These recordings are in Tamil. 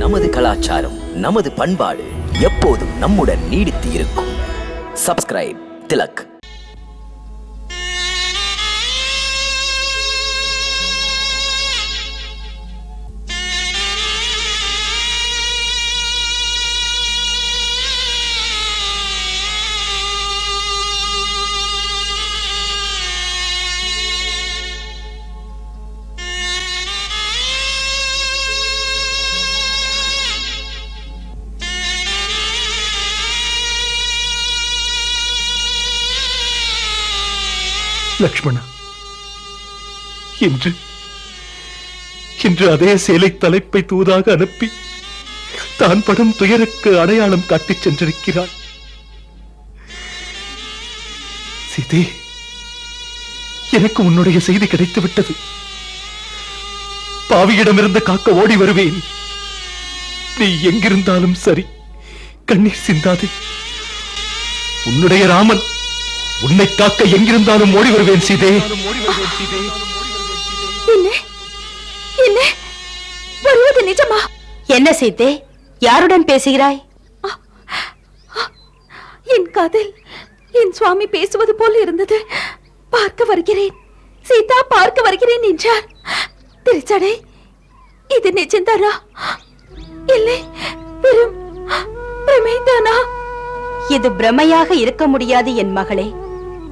நமது கலாச்சாரம், நமது பண்பாடு எப்போதும் நம்முடன் நீடித்து இருக்கும். சப்ஸ்கிரைப் திலக். லக்ஷ்மணா, இன்று அதே சேலை தலைப்பை தூதாக அனுப்பி தான் படும் துயருக்கு அடையாளம் காட்டிச் சென்றிருக்கிறாள். சீதே, எனக்கு உன்னுடைய செய்தி கிடைத்து விட்டது. பாவியிடமிருந்து காக்க ஓடி வருவேன். நீ எங்கிருந்தாலும் சரி, கண்ணீர் சிந்தாதே. உன்னுடைய ராமன் உன்னை காக்க எங்கிருந்தாலும் ஓடி வருவேன் சீதே. என்ன வருவது நிஜமா? என்ன சீதே, யாருடன் பேசுகிறாய்? என் காதில் என் சுவாமி பேசுவது போல் இருந்தது. பார்க்க வருகிறேன் சீதா, பார்க்க வருகிறேன் என்றார். திருச்சடை, இது நிஜம்தானா? இல்லை, வெறும் பிரமைதானா? இது பிரமையாக இருக்க முடியாது என் மகளே.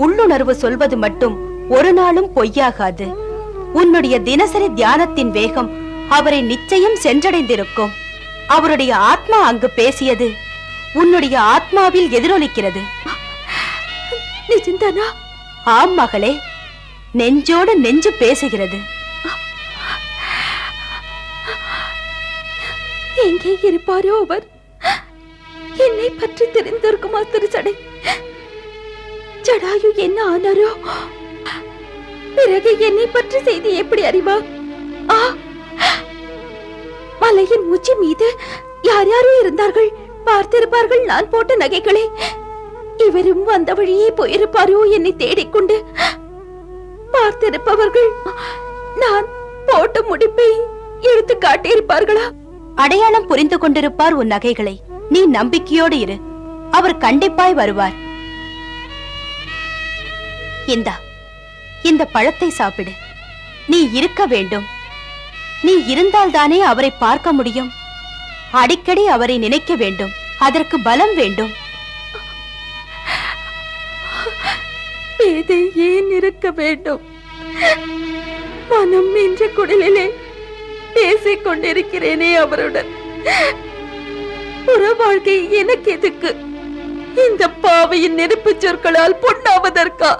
உள்ளுணர்வு சொல்வது மட்டும் ஒரு நாளும் பொய்யாகாது. உன்னுடைய தினசரி தியானத்தின் வேகம் அவரை நிச்சயம் சென்றடைந்திருக்கும். அவருடைய ஆத்மா அங்கு பேசியது உன்னுடைய ஆத்மாவில் எதிரொலிக்கிறது. நிஜம்தானா? ஆம் மகளே, நெஞ்சோடு நெஞ்சு பேசுகிறது. எங்கே இருப்பாரோ அவர்? என்னை பற்றி தெரிந்திருக்குமா திருச்சடை? ஜடாயு என்ன ஆனாரோ? பிறகு என்னை பற்றி செய்தி எப்படி அறிவார்? மலையின் உச்சி மீது யார் யாரோ இருந்தார்கள், பார்த்திருப்பார்கள் நான் போட்ட நகைகளை. இவரும் வந்த வழியே போயிருப்பாரோ என்னை தேடிக்கொண்டு. பார்த்திருப்பவர்கள் நான் போட்ட முடிப்பை எடுத்து காட்டியிருப்பார்களா? அடையாளம் புரிந்து கொண்டிருப்பார் உன் நகைகளை. நீ நம்பிக்கையோடு இரு, அவர் கண்டிப்பாய் வருவார். இந்த பழத்தை சாப்பிடு. நீ இருக்க வேண்டும். நீ இருந்தால்தானே அவரை பார்க்க முடியும். அடிக்கடி அவரை நினைக்க வேண்டும். அதற்கு பலம் வேண்டும். பேதை ஏன் இருக்க வேண்டும்? மனம் என்ற குடலிலே பேசிக் கொண்டிருக்கிறேனே அவருடன். புற வாழ்க்கை எனக்கு எதுக்கு? இந்த பாவையின் நெருப்பு சொற்களால் பொன்னாவதற்கா?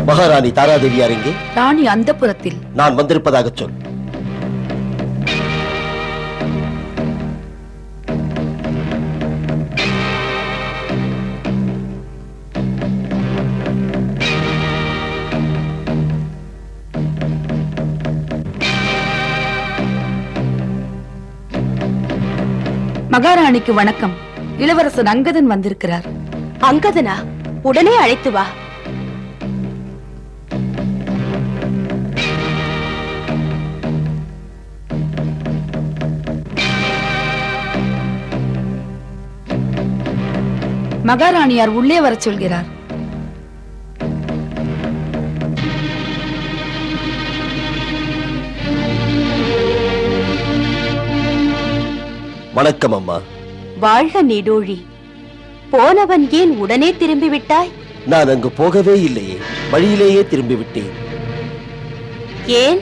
மகாராணி தாராதேவியார் எங்கே? ராணி அந்தப்புரத்தில். நான் வந்திருப்பதாக சொல். மகாராணிக்கு வணக்கம். இளவரசர் அங்கதன் வந்திருக்கிறார். அங்கதனா? உடனே அழைத்து வா. மகாராணியார் உள்ளே வர சொல்கிறார். வணக்கம் அம்மா. வாழ்க நீடோழி. போனவன் ஏன் உடனே திரும்பி விட்டாய்? நான் அங்கு போகவே இல்லையே, வழியிலேயே திரும்பி விட்டேன். ஏன்?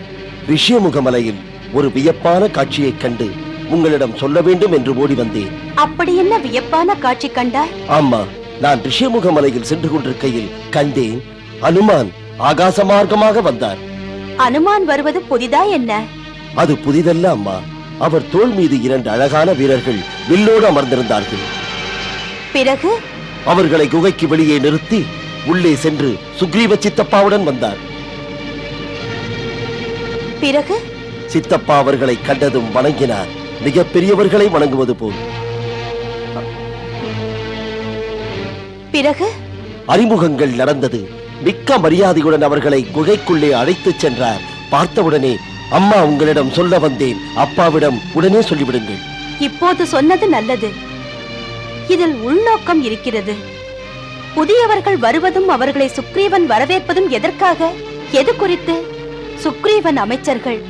ரிஷியமுகமலையில் ஒரு வியப்பான காட்சியைக் கண்டு உங்களிடம் சொல்ல வேண்டும் என்று ஓடி வந்தேன். அப்படி என்ன வியப்பான காட்சி கண்டாய்? ஆமா, நான் ரிஷியமுகமலையில் சென்று கொண்டிருக்கையில் கண்டேன். அனுமான் ஆகாச மார்க்கமாக வந்தார். அனுமான் வருவது புதிதா என்ன? அது புதிதல்ல அம்மா. அவர் தோள் மீது 2 அழகான வீரர்கள் வில்லோடு அமர்ந்திருந்தார்கள். பிறகு அவர்களை குகைக்கு வெளியே நிறுத்தி உள்ளே சென்று சுக்ரீவ சித்தப்பாவுடன் வந்தார். பிறகு சித்தப்பா அவர்களை கண்டதும் வணங்கினார், மிக பெரியவர்களை வணங்குவது போல். பிறகு அறிமுகங்கள் நடந்தது. மிக்க மரியாதையுடன் அவர்களை குகைக்குள்ளே அழைத்துச் சென்றார். பார்த்தவுடனே, அம்மா உங்களிடம் சொல்ல வந்தேன், அப்பாவிடம் உடனே சொல்லிவிடுங்கள். இப்போது சொன்னது நல்லது. இதில் உள்நோக்கம் இருக்கிறது. புதியவர்கள் வருவதும் அவர்களை சுக்ரீவன் வரவேற்பதும் எதற்காக? எது குறித்து? சுக்ரீவன் அமைச்சர்கள்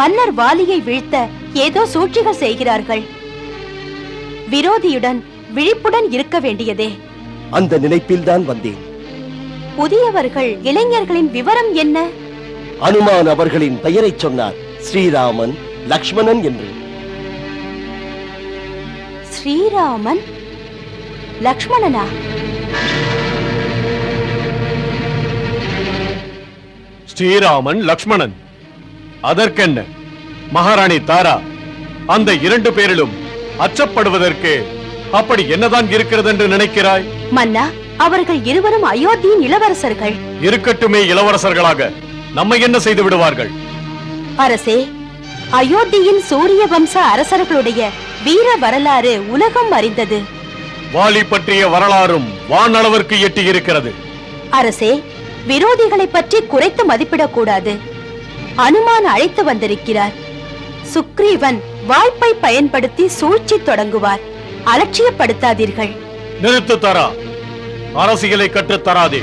மன்னர் வாலியை வீழ்த்த ஏதோ சூழ்ச்சிகள் செய்கிறார்கள். விரோதியுடன் விழிப்புடன் இருக்க வேண்டியதே. அந்த நினைப்பில்தான் வந்தேன். புதியவர்கள் இளைஞர்களின் விவரம் என்ன? அனுமான் அவர்களின் பெயரை சொன்னார், ஸ்ரீராமன், லக்ஷ்மணன் என்று. ஸ்ரீராமன், லக்ஷ்மணனா? ஸ்ரீராமன், லக்ஷ்மணன், அதற்கென்ன? மகாராணி தாரா, அந்த 2 பேரிலும் அச்சப்படுவதற்கு அப்படி என்னதான் இருக்கிறது என்று நினைக்கிறாய்? மன்னா, அவர்கள் இருவரும் அயோத்தியின் இளவரசர்கள். இருக்கட்டுமே, இளவரசர்களாக நம்மை என்ன செய்து விடுவார்கள்? அரசே, அயோத்தியின் சூரிய வம்ச அரசர்களுடைய வீர வரலாறு உலகம் அறிந்தது. வாலி பற்றிய வரலாறும் வானளவிற்கு எட்டி இருக்கிறது. அரசே, விரோதிகளை பற்றி குறைத்து மதிப்பிடக் கூடாது. அனுமான் அழைத்து வந்திருக்கிறார். சுக்ரீவன் வாய்ப்பை பயன்படுத்தி சூழ்ச்சி தொடங்குவார். அலட்சியப்படுத்தாதீர்கள். நிறுத்து தாரா, அரசியலை கற்றுத் தராதே.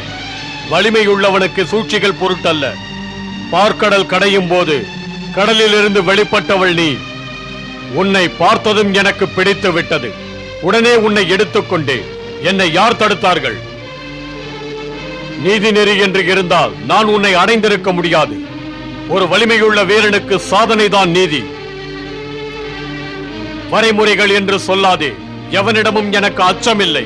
வலிமை உள்ளவனுக்கு சூழ்ச்சிகள் பொருட்டல்ல. பார்க்கடல் கடையும் போது கடலில் இருந்து வெளிப்பட்டவள் நீ. உன்னை பார்த்ததும் எனக்கு பிடித்து விட்டது. உடனே உன்னை எடுத்துக்கொண்டே. என்னை யார் தடுத்தார்கள்? நீதி நெறி என்று இருந்தால் நான் உன்னை அடைந்திருக்க முடியாது. ஒரு வலிமையுள்ள வீரனுக்கு சாதனைதான் நீதி. வரைமுறைகள் என்று சொல்லாதே. எவனிடமும் எனக்கு அச்சமில்லை.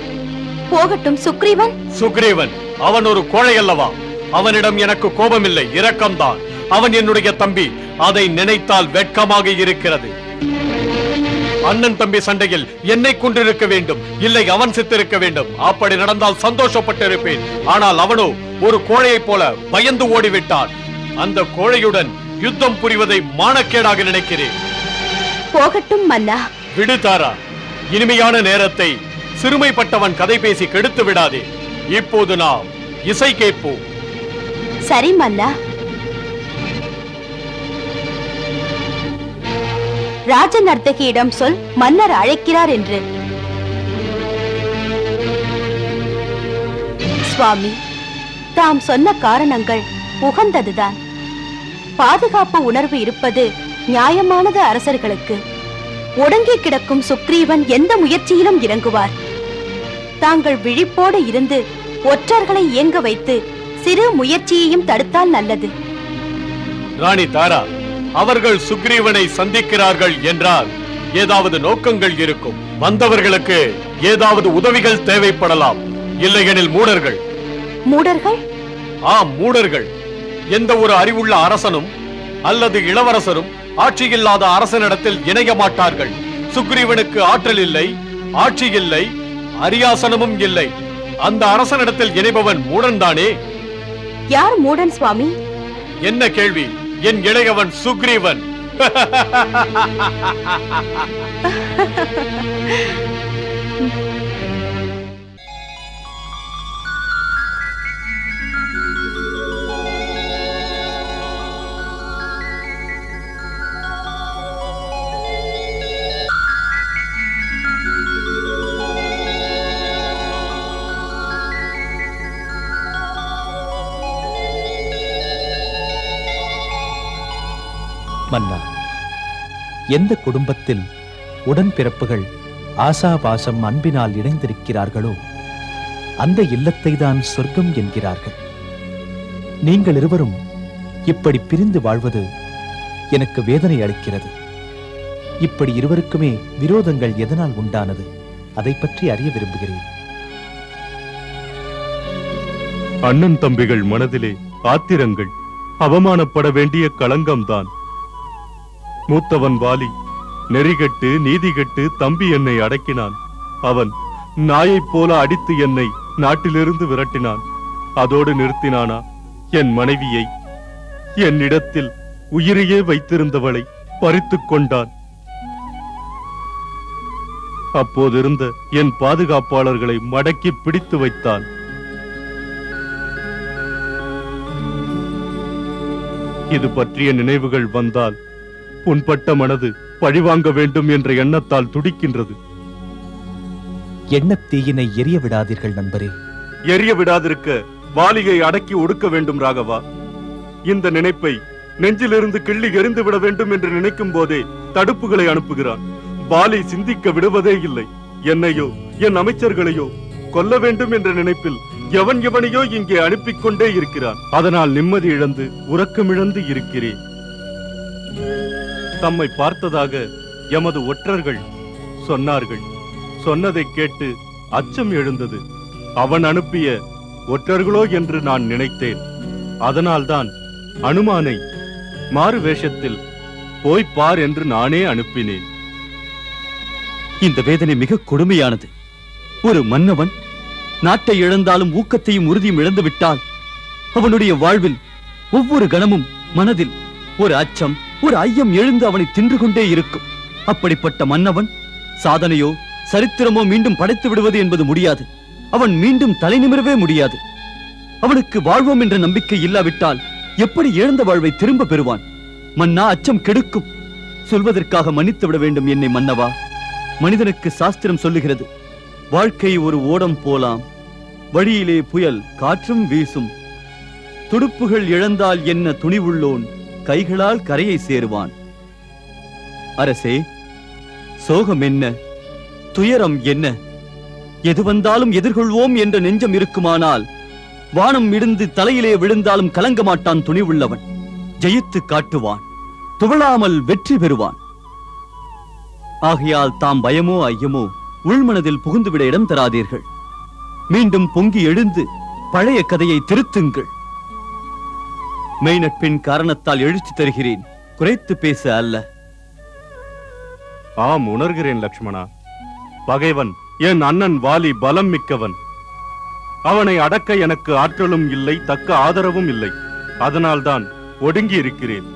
போகட்டும். சுக்ரீவன் சுக்ரீவன் அவன் ஒரு கோழை அல்லவா? அவனிடம் எனக்கு கோபமில்லை, இரக்கம்தான். அவன் என்னுடைய தம்பி. அதை நினைத்தால் வெட்கமாக இருக்கிறது. அண்ணன் தம்பி சண்டையில் என்னை கொண்டிருக்க வேண்டும், இல்லை அவன் செத்திருக்க வேண்டும். அப்படி நடந்தால் சந்தோஷப்பட்டிருப்பேன். ஆனால் அவனோ ஒரு கோழையைப் போல பயந்து ஓடிவிட்டான். அந்த கோழையுடன் யுத்தம் புரிவதை மானக்கேடாக நினைக்கிறேன். போகட்டும் மன்னா. விடு தாரா, இனிமையான நேரத்தை சிறுமைப்பட்டவன் கதை பேசி கெடுத்து விடாதே. இப்போது நாம் இசை கேட்போம். சரி மன்னா. ராஜ நர்த்தகியிடம் சொல், மன்னர் அழைக்கிறார் என்று. சுவாமி, தாம் சொன்ன காரணங்கள் உகந்ததுதான். பாதுகாப்பு உணர்வு இருப்பது நியாயமானது. அரசர்களுக்கு ஒடுங்கி கிடக்கும் சுக்ரீவன் எந்த முயற்சியிலும் இறங்குவார். தாங்கள் விழிப்போடு இருந்து ஒற்றர்களை இயங்க வைத்து சிறு முயற்சியையும் தடுத்தால் நல்லது. ராணி தாரா, அவர்கள் சுக்ரீவனை சந்திக்கிறார்கள் என்றால் ஏதாவது நோக்கங்கள் இருக்கும். வந்தவர்களுக்கு ஏதாவது உதவிகள் தேவைப்படலாம். இல்லையெனில் மூடர்கள். மூடர்கள்? ஆம், மூடர்கள். எந்த ஒரு அறிவுள்ள அரசனும் அல்லது இளவரசரும் ஆட்சியில்லாத அரசனிடத்தில் இணைய மாட்டார்கள். சுக்ரீவனுக்கு ஆற்றல் இல்லை, ஆட்சி இல்லை, அரியாசனமும் இல்லை. அந்த அரசனிடத்தில் இணைபவன் மூடன் தானே? யார் மூடன் சுவாமி? என்ன கேள்வி! என் இளையவன் சுக்ரீவன். மன்னா, எந்த குடும்பத்தில் உடன்பிறப்புகள் ஆசாபாசம் அன்பினால் இணைந்திருக்கிறார்களோ அந்த இல்லத்தை தான் சொர்க்கம் என்கிறார்கள். நீங்கள் இருவரும் இப்படி பிரிந்து வாழ்வது எனக்கு வேதனை அளிக்கிறது. இப்படி இருவருக்குமே விரோதங்கள் எதனால் உண்டானது? அதை பற்றி அறிய விரும்புகிறேன். அண்ணன் தம்பிகள் மனதிலே ஆத்திரங்கள், அவமானப்பட வேண்டிய களங்கம்தான். மூத்தவன் வாலி நெறிகட்டு நீதிகட்டு தம்பி என்னை அடக்கினான். அவன் நாயைப் போல அடித்து என்னை நாட்டிலிருந்து விரட்டினான். அதோடு நிறுத்தினானா? என் மனைவியை, என்னிடத்தில் உயிரையே வைத்திருந்தவளை பறித்துக் கொண்டான். அப்போதிருந்த என் பாதுகாப்பாளர்களை மடக்கி பிடித்து வைத்தான். இது பற்றிய நினைவுகள் வந்தால் புண்பட்ட மனது பழிவாங்க வேண்டும் என்ற எண்ணத்தால் துடிக்கின்றது. எண்ணத் தீயினை எரிய விடாதீர்கள் நண்பரே. எரிய விடாதிருக்க வாலியை அடக்கி ஒடுக்க வேண்டும் ராகவா. இந்த நினைப்பை நெஞ்சிலிருந்து கிள்ளி எறிந்து விட வேண்டும் என்று நினைக்கும் போதே தடுப்புகளை அனுப்புகிறான். வாலி சிந்திக்க விடுவதே இல்லை. என்னையோ என் அமைச்சர்களையோ கொல்ல வேண்டும் என்ற நினைப்பில் எவனையோ இங்கே அனுப்பிக் கொண்டே இருக்கிறான். அதனால் நிம்மதி இழந்து உறக்கமிழந்து இருக்கிறேன். தம்மை பார்த்ததாக எமது ஒற்றர்கள் சொன்னார்கள். சொன்னதை கேட்டு அச்சம் எழுந்தது. அவன் அனுப்பிய ஒற்றர்களோ என்று நான் நினைத்தேன். அதனால்தான் அனுமானை மாறு வேஷத்தில் போய் பார் என்று நானே அனுப்பினேன். இந்த வேதனை மிக கொடுமையானது. ஒரு மன்னவன் நாட்டை இழந்தாலும் ஊக்கத்தையும் உறுதியும் இழந்துவிட்டால் அவனுடைய வாழ்வில் ஒவ்வொரு கணமும் மனதில் ஒரு அச்சம், ஒரு ஐயம் எழுந்து அவனை தின்று கொண்டே இருக்கும். அப்படிப்பட்ட மன்னவன் சாதனையோ சரித்திரமோ மீண்டும் படைத்து விடுவது என்பது முடியாது. அவன் மீண்டும் தலை நிமிரவே முடியாது. அவனுக்கு வாழ்வோம் என்ற நம்பிக்கை இல்லாவிட்டால் எப்படி இழந்த வாழ்வை திரும்ப பெறுவான்? மன்னா, அச்சம் கெடுக்கும். சொல்வதற்காக மன்னித்து விட வேண்டும் என்னை மன்னவா. மனிதனுக்கு சாஸ்திரம் சொல்லுகிறது, வாழ்க்கை ஒரு ஓடம் போலாம், வழியிலே புயல் காற்றும் வீசும், துடுப்புகள் இழந்தால் என்ன துணிவுள்ளோன் கைகளால் கரையை சேருவான். அரசே, சோகம் என்ன, துயரம் என்ன, எது வந்தாலும் எதிர்கொள்வோம் என்ற நெஞ்சம் இருக்குமானால் வானம் இடிந்து தலையிலே விழுந்தாலும் கலங்க மாட்டான் துணிவுள்ளவன். ஜெயித்து காட்டுவான், துவளாமல் வெற்றி பெறுவான். ஆகையால் தாம் பயமோ ஐயமோ உள்மனதில் புகுந்துவிட இடம் தராதீர்கள். மீண்டும் பொங்கி எழுந்து பழைய கதையை திருத்துங்கள். மெய்நட்பின் காரணத்தால் எழுச்சி தருகிறேன், குறைத்து பேச அல்ல. ஆம், உணர்கிறேன் லக்ஷ்மணா. பகைவன் என் அண்ணன் வாலி பலம் மிக்கவன். அவனை அடக்க எனக்கு ஆற்றலும் இல்லை, தக்க ஆதரவும் இல்லை. அதனால்தான் ஒடுங்கி இருக்கிறேன்,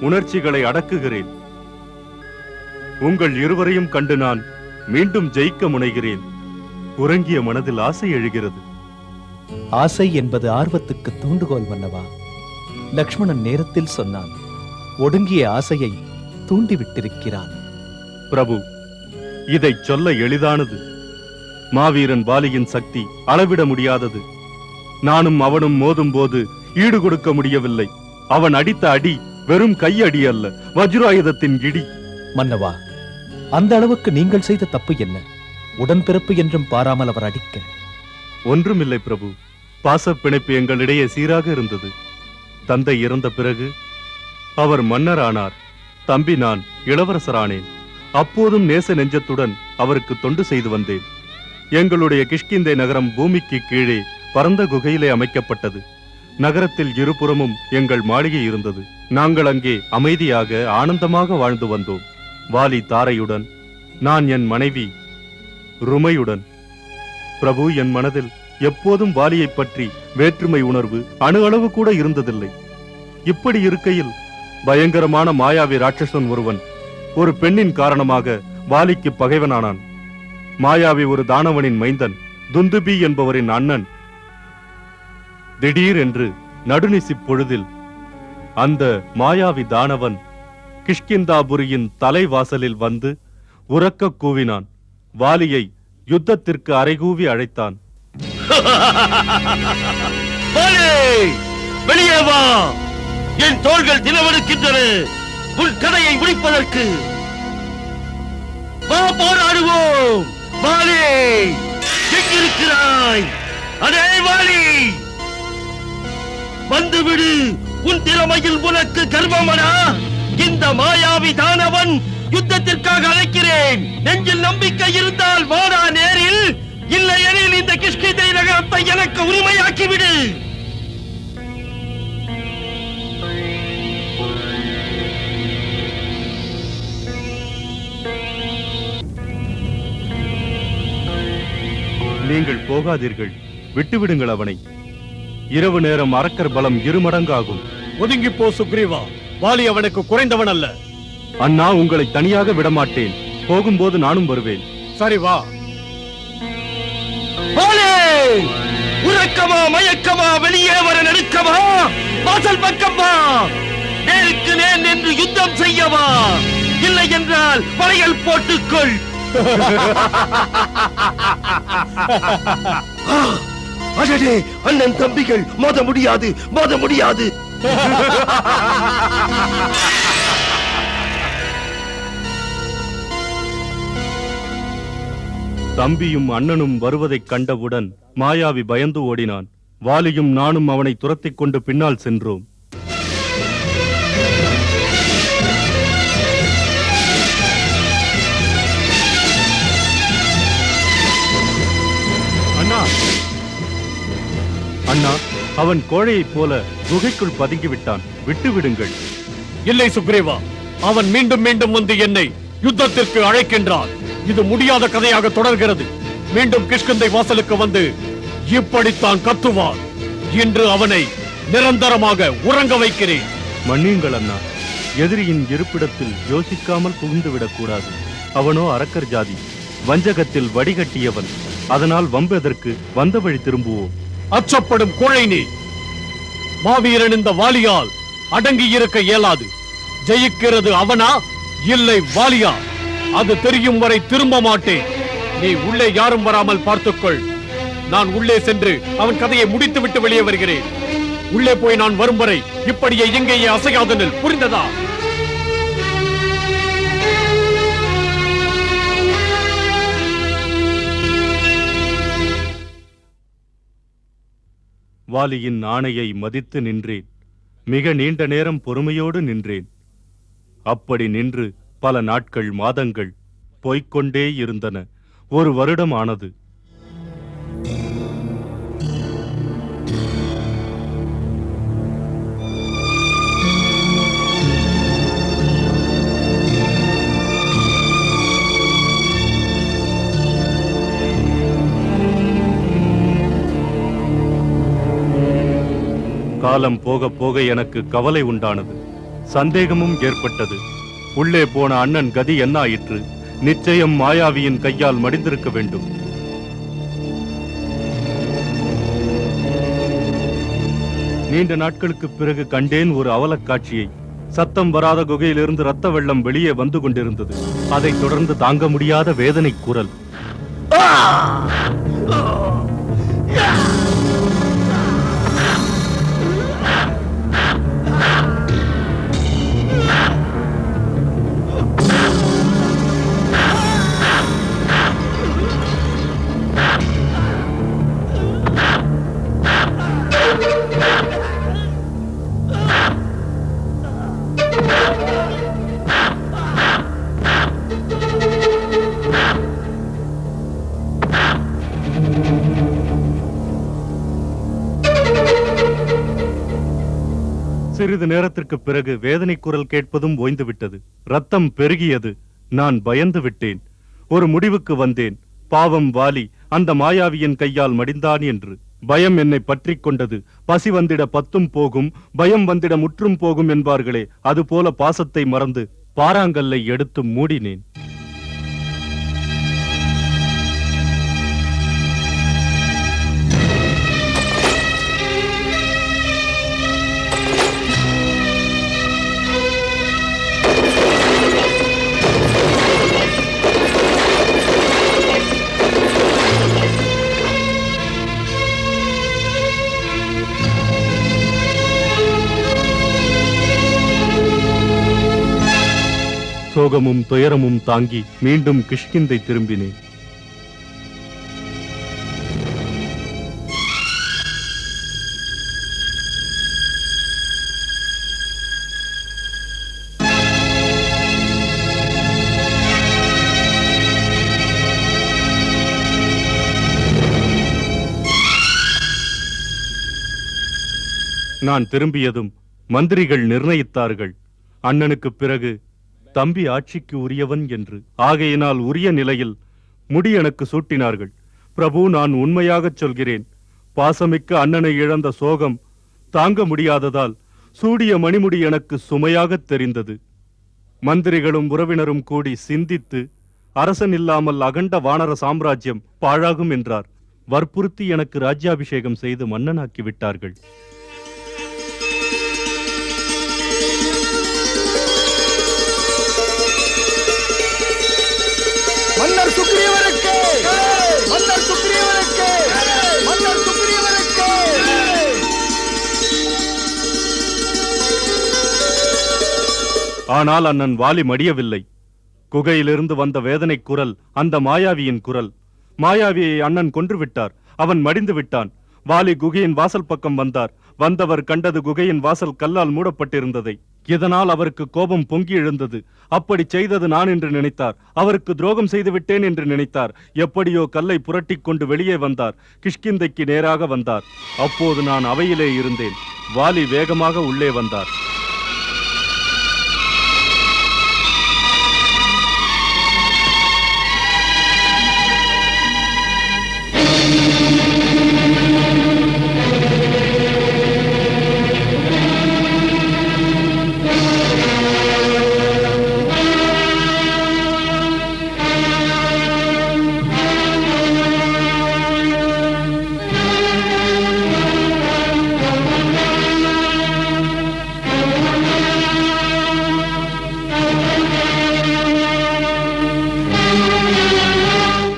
உணர்ச்சிகளை அடக்குகிறேன். உங்கள் இருவரையும் கண்டு நான் மீண்டும் ஜெயிக்க முனைகிறேன். உறங்கிய மனதில் ஆசை எழுகிறது. ஆசை என்பது ஆர்வத்துக்கு தூண்டுகோல் மன்னவா. லக்ஷ்மணன் நேரத்தில் சொன்னான். ஒடுங்கிய ஆசையை தூண்டிவிட்டிருக்கிறான். பிரபு, இதை சொல்ல எளிதானது. மாவீரன் வாலியின் சக்தி அளவிட முடியாதது. நானும் அவனும் மோதும் போது ஈடு கொடுக்க முடியவில்லை. அவன் அடித்த அடி வெறும் கையடி அல்ல, வஜ்ராயுதத்தின் இடி. மன்னவா, அந்த அளவுக்கு நீங்கள் செய்த தப்பு என்ன? உடன்பிறப்பு என்றும் பாராமல் அவர் அடிக்க. ஒன்றுமில்லை பிரபு. பாச பிணைப்பு எங்களிடையே சீராக இருந்தது. தந்தை இறந்த பிறகு அவர் மன்னரானார். தம்பி நான் இளவரசரானேன். அப்போதும் நேச நெஞ்சத்துடன் அவருக்கு தொண்டு செய்து வந்தேன். எங்களுடைய கிஷ்கிந்தை நகரம் பூமிக்கு கீழே பரந்த குகையிலே அமைக்கப்பட்டது. நகரத்தில் இருபுறமும் எங்கள் மாளிகை இருந்தது. நாங்கள் அங்கே அமைதியாக ஆனந்தமாக வாழ்ந்து வந்தோம். வாலி தாரையுடன், நான் என் மனைவி ருமையுடன். பிரபு, என் மனதில் எப்போதும் வாலியை பற்றி வேற்றுமை உணர்வு அணு அளவு கூட இருந்ததில்லை. இப்படி இருக்கையில் பயங்கரமான மாயாவி ராட்சசன் ஒருவன் ஒரு பெண்ணின் காரணமாக வாலிக்கு பகைவனானான். மாயாவி ஒரு தானவனின் மைந்தன், துந்துபி என்பவரின் அண்ணன். திடீர் என்று நடுநிசி பொழுதில் அந்த மாயாவி தானவன் கிஷ்கிந்தாபுரியின் தலைவாசலில் வந்து உரக்க கூவினான். வாலியை யுத்தத்திற்கு அறைகூவி அழைத்தான். வெளியே வா, என் தோள்கள் தினவெடுக்கின்றன உன் கதையை முடிப்பதற்கு. வா, போராடுவோம். வாலி, எங்கிருக்கிறாய்? அதே வாலி, வந்துவிடு. உன் திறமையில் உனக்கு கர்வமடா. இந்த மாயாவி தானவன் யுத்தத்திற்காக அழைக்கிறேன். நெஞ்சில் நம்பிக்கை இருந்தால் வாடா நேரில். இல்லையெனில் இந்த கிஷ்கிந்தை நகரத்தை எனக்கு உரிமையாக்கிவிடு. நீங்கள் போகாதீர்கள், விட்டுவிடுங்கள் அவனை. இரவு நேரம் அரக்கர் பலம் 2 மடங்காகும். ஒதுங்கி போ சுக்ரீவா. வாலி அவனுக்கு குறைந்தவன் அல்ல. அண்ணா, உங்களை தனியாக விடமாட்டேன். போகும்போது நானும் வருவேன். சரி வா. உறக்கமா மயக்கமா, வெளியே வர நடுக்கமா, வாசல் பக்கமா, நேருக்கு நேர் நின்று யுத்தம் செய்யவா, இல்லை என்றால் வளையல் போட்டுக்கொள். அடடே, அண்ணன் தம்பிகள், மோத முடியாது, மோத முடியாது. தம்பியும் அண்ணனும் வருவதைக் கண்டவுடன் மாயாவி பயந்து ஓடினான். வாலியும் நானும் அவனை துரத்திக் கொண்டு பின்னால் சென்றோம். அண்ணா, அண்ணா, அவன் கோழையைப் போல குகைக்குள் பதுங்கிவிட்டான். விட்டு விடுங்கள். இல்லை சுக்ரீவா, அவன் மீண்டும் மீண்டும் வந்து என்னை யுத்தத்திற்கு அழைக்கின்றான். இது முடியாத கதையாக தொடர்கிறது. மீண்டும் கிஷ்கிந்தை வாசலுக்கு வந்து இப்படித்தான் கத்துவான். இன்று அவனை நிரந்தரமாக உறங்க வைக்கிறேன். மன்னியுங்கள் அண்ணா, எதிரியின் இருப்பிடத்தில் யோசிக்காமல் புகுந்துவிடக் கூடாது. அவனோ அரக்கர் ஜாதி, வஞ்சகத்தில் வடிகட்டியவன். அதனால் வம்பெதற்கு, வந்த வழி திரும்புவோம். அச்சப்படும் கோழை நீ. மாவீரன் இந்த வாலியால் அடங்கி இருக்க இயலாது. ஜெயிக்கிறது அவனா இல்லை வாலியா? அது தெரியும் வரை திரும்ப மாட்டேன். நீ உள்ளே யாரும் வராமல் பார்த்துக்கொள். நான் உள்ளே சென்று அவன் கதையை முடித்து விட்டு வெளியே வருகிறேன். உள்ளே போய் நான் வரும் வரை இப்படியே எங்கேயே அசையாது நில். புரிந்ததா? வாலியின் ஆணையை மதித்து நின்றேன். மிக நீண்ட நேரம் பொறுமையோடு நின்றேன். அப்படி நின்று பல நாட்கள், மாதங்கள் போய்க்கொண்டே இருந்தன. 1 வருடம் ஆனது. காலம் போக போக எனக்கு கவலை உண்டானது. சந்தேகமும் ஏற்பட்டது. உள்ளே போன அண்ணன் கதி என்ன ஆயிற்று? நிச்சயம் மாயாவியின் கையால் மடிந்திருக்க வேண்டும். நீண்ட நாட்களுக்கு பிறகு கண்டேன் ஒரு அவலக் காட்சியை. சத்தம் வராத குகையிலிருந்து இரத்த வெள்ளம் வெளியே வந்து கொண்டிருந்தது. அதைத் தொடர்ந்து தாங்க முடியாத வேதனை குரல். சிறிது நேரத்திற்கு பிறகு வேதனை குரல் கேட்பதும் ஓய்ந்துவிட்டது. ரத்தம் பெருகியது. நான் பயந்து விட்டேன். ஒரு முடிவுக்கு வந்தேன். பாவம் வாலி அந்த மாயாவியின் கையால் மடிந்தான் என்று. பயம் என்னை பற்றிக் கொண்டது. பசி வந்திட 10 போகும், பயம் வந்திட முற்றும் போகும் என்பார்களே, அதுபோல பாசத்தை மறந்து பாறாங்கல்லை எடுத்து மூடினேன். சோகமும் துயரமும் தாங்கி மீண்டும் கிஷ்கிந்தை திரும்பினேன். நான் திரும்பியதும் மந்திரிகள் நிர்ணயித்தார்கள், அண்ணனுக்கு பிறகு தம்பி ஆட்சிக்கு உரியவன் என்று. ஆகையினால் உரிய நிலையில் முடி எனக்கு சூட்டினார்கள். பிரபு, நான் உண்மையாகச் சொல்கிறேன். பாசமிக்க அண்ணனை இழந்த சோகம் தாங்க முடியாததால் சூடிய மணிமுடி எனக்கு சுமையாகத் தெரிந்தது. மந்திரிகளும் உறவினரும் கூடி சிந்தித்து அரசன் இல்லாமல் அகண்ட வானர சாம்ராஜ்யம் பாழாகும் என்றார். வற்புறுத்தி எனக்கு ராஜ்யாபிஷேகம் செய்து மன்னனாக்கி விட்டார்கள். மன்னர் சுக்ரீவனுக்கு! மன்னர் சுக்ரீவனுக்கு! மன்னர் சுக்ரீவனுக்கு! ஆனால் அண்ணன் வாலி மடியவில்லை. குகையிலிருந்து வந்த வேதனை குரல் அந்த மாயாவியின் குரல். மாயாவியை அண்ணன் கொன்றுவிட்டார். அவன் மடிந்து விட்டான். வாலி குகையின் வாசல் பக்கம் வந்தார். வந்தவர் கண்டது குகையின் வாசல் கல்லால் மூடப்பட்டிருந்ததை. இதனால் அவருக்கு கோபம் பொங்கி எழுந்தது. அப்படி செய்தது நான் என்று நினைத்தார். அவருக்கு துரோகம் செய்து விட்டேன் என்று நினைத்தார். எப்படியோ கல்லை புரட்டிக் கொண்டு வெளியே வந்தார். கிஷ்கிந்தைக்கு நேராக வந்தார். அப்போது நான் அவையிலே இருந்தேன். வாலி வேகமாக உள்ளே வந்தார்.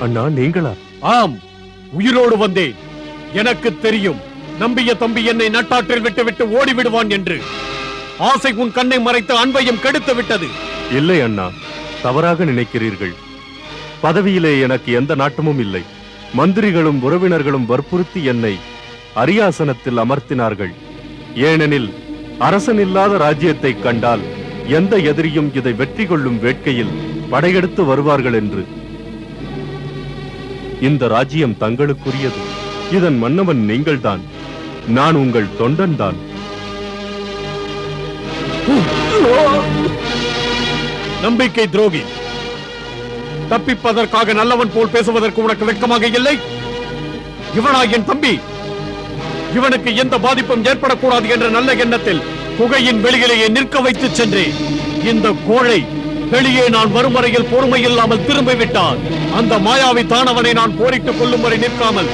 அண்ணா, நீங்களா? ஆம், உயிரோடு வந்தேன். எனக்கு தெரியும், நம்பிய தம்பி என்னை நட்டாற்றில் விட்டு ஓடி விடுவான் என்று. ஆசை உன் கண்ணை மறைத்து அன்பையும் கெடுத்து விட்டது. இல்லை அண்ணா, தவறாக நினைக்கிறீர்கள். பதவியிலே எனக்கு எந்த நாட்டமும் இல்லை. மந்திரிகளும் உறவினர்களும் வற்புறுத்தி என்னை அரியாசனத்தில் அமர்த்தினார்கள். ஏனெனில் அரசன் இல்லாத ராஜ்யத்தை கண்டால் எந்த எதிரியும் இதை வெற்றி கொள்ளும் வேட்கையில் படையெடுத்து வருவார்கள் என்று. இந்த ராஜ்யம் தங்களுக்குரியது. இதன் மன்னவன் நீங்கள்தான். நான் உங்கள் தொண்டன்தான். நம்பிக்கை துரோகி! தப்பிப்பதற்காக நல்லவன் போல் பேசுவதற்கு உனக்கு வெட்கமாக இல்லை? இவனா என் தம்பி? இவனுக்கு எந்த பாதிப்பும் ஏற்படக்கூடாது என்ற நல்ல எண்ணத்தில் குகையின் வெளியிலேயே நிற்க வைத்து சென்றேன். இந்த கோழை வெளியே நான் வரும் வரையில் பொறுமை இல்லாமல் திரும்பிவிட்டான். அந்த மாயாவி தானவனை நான் போரிட்டுக் கொள்ளும் வரை நிற்காமல்,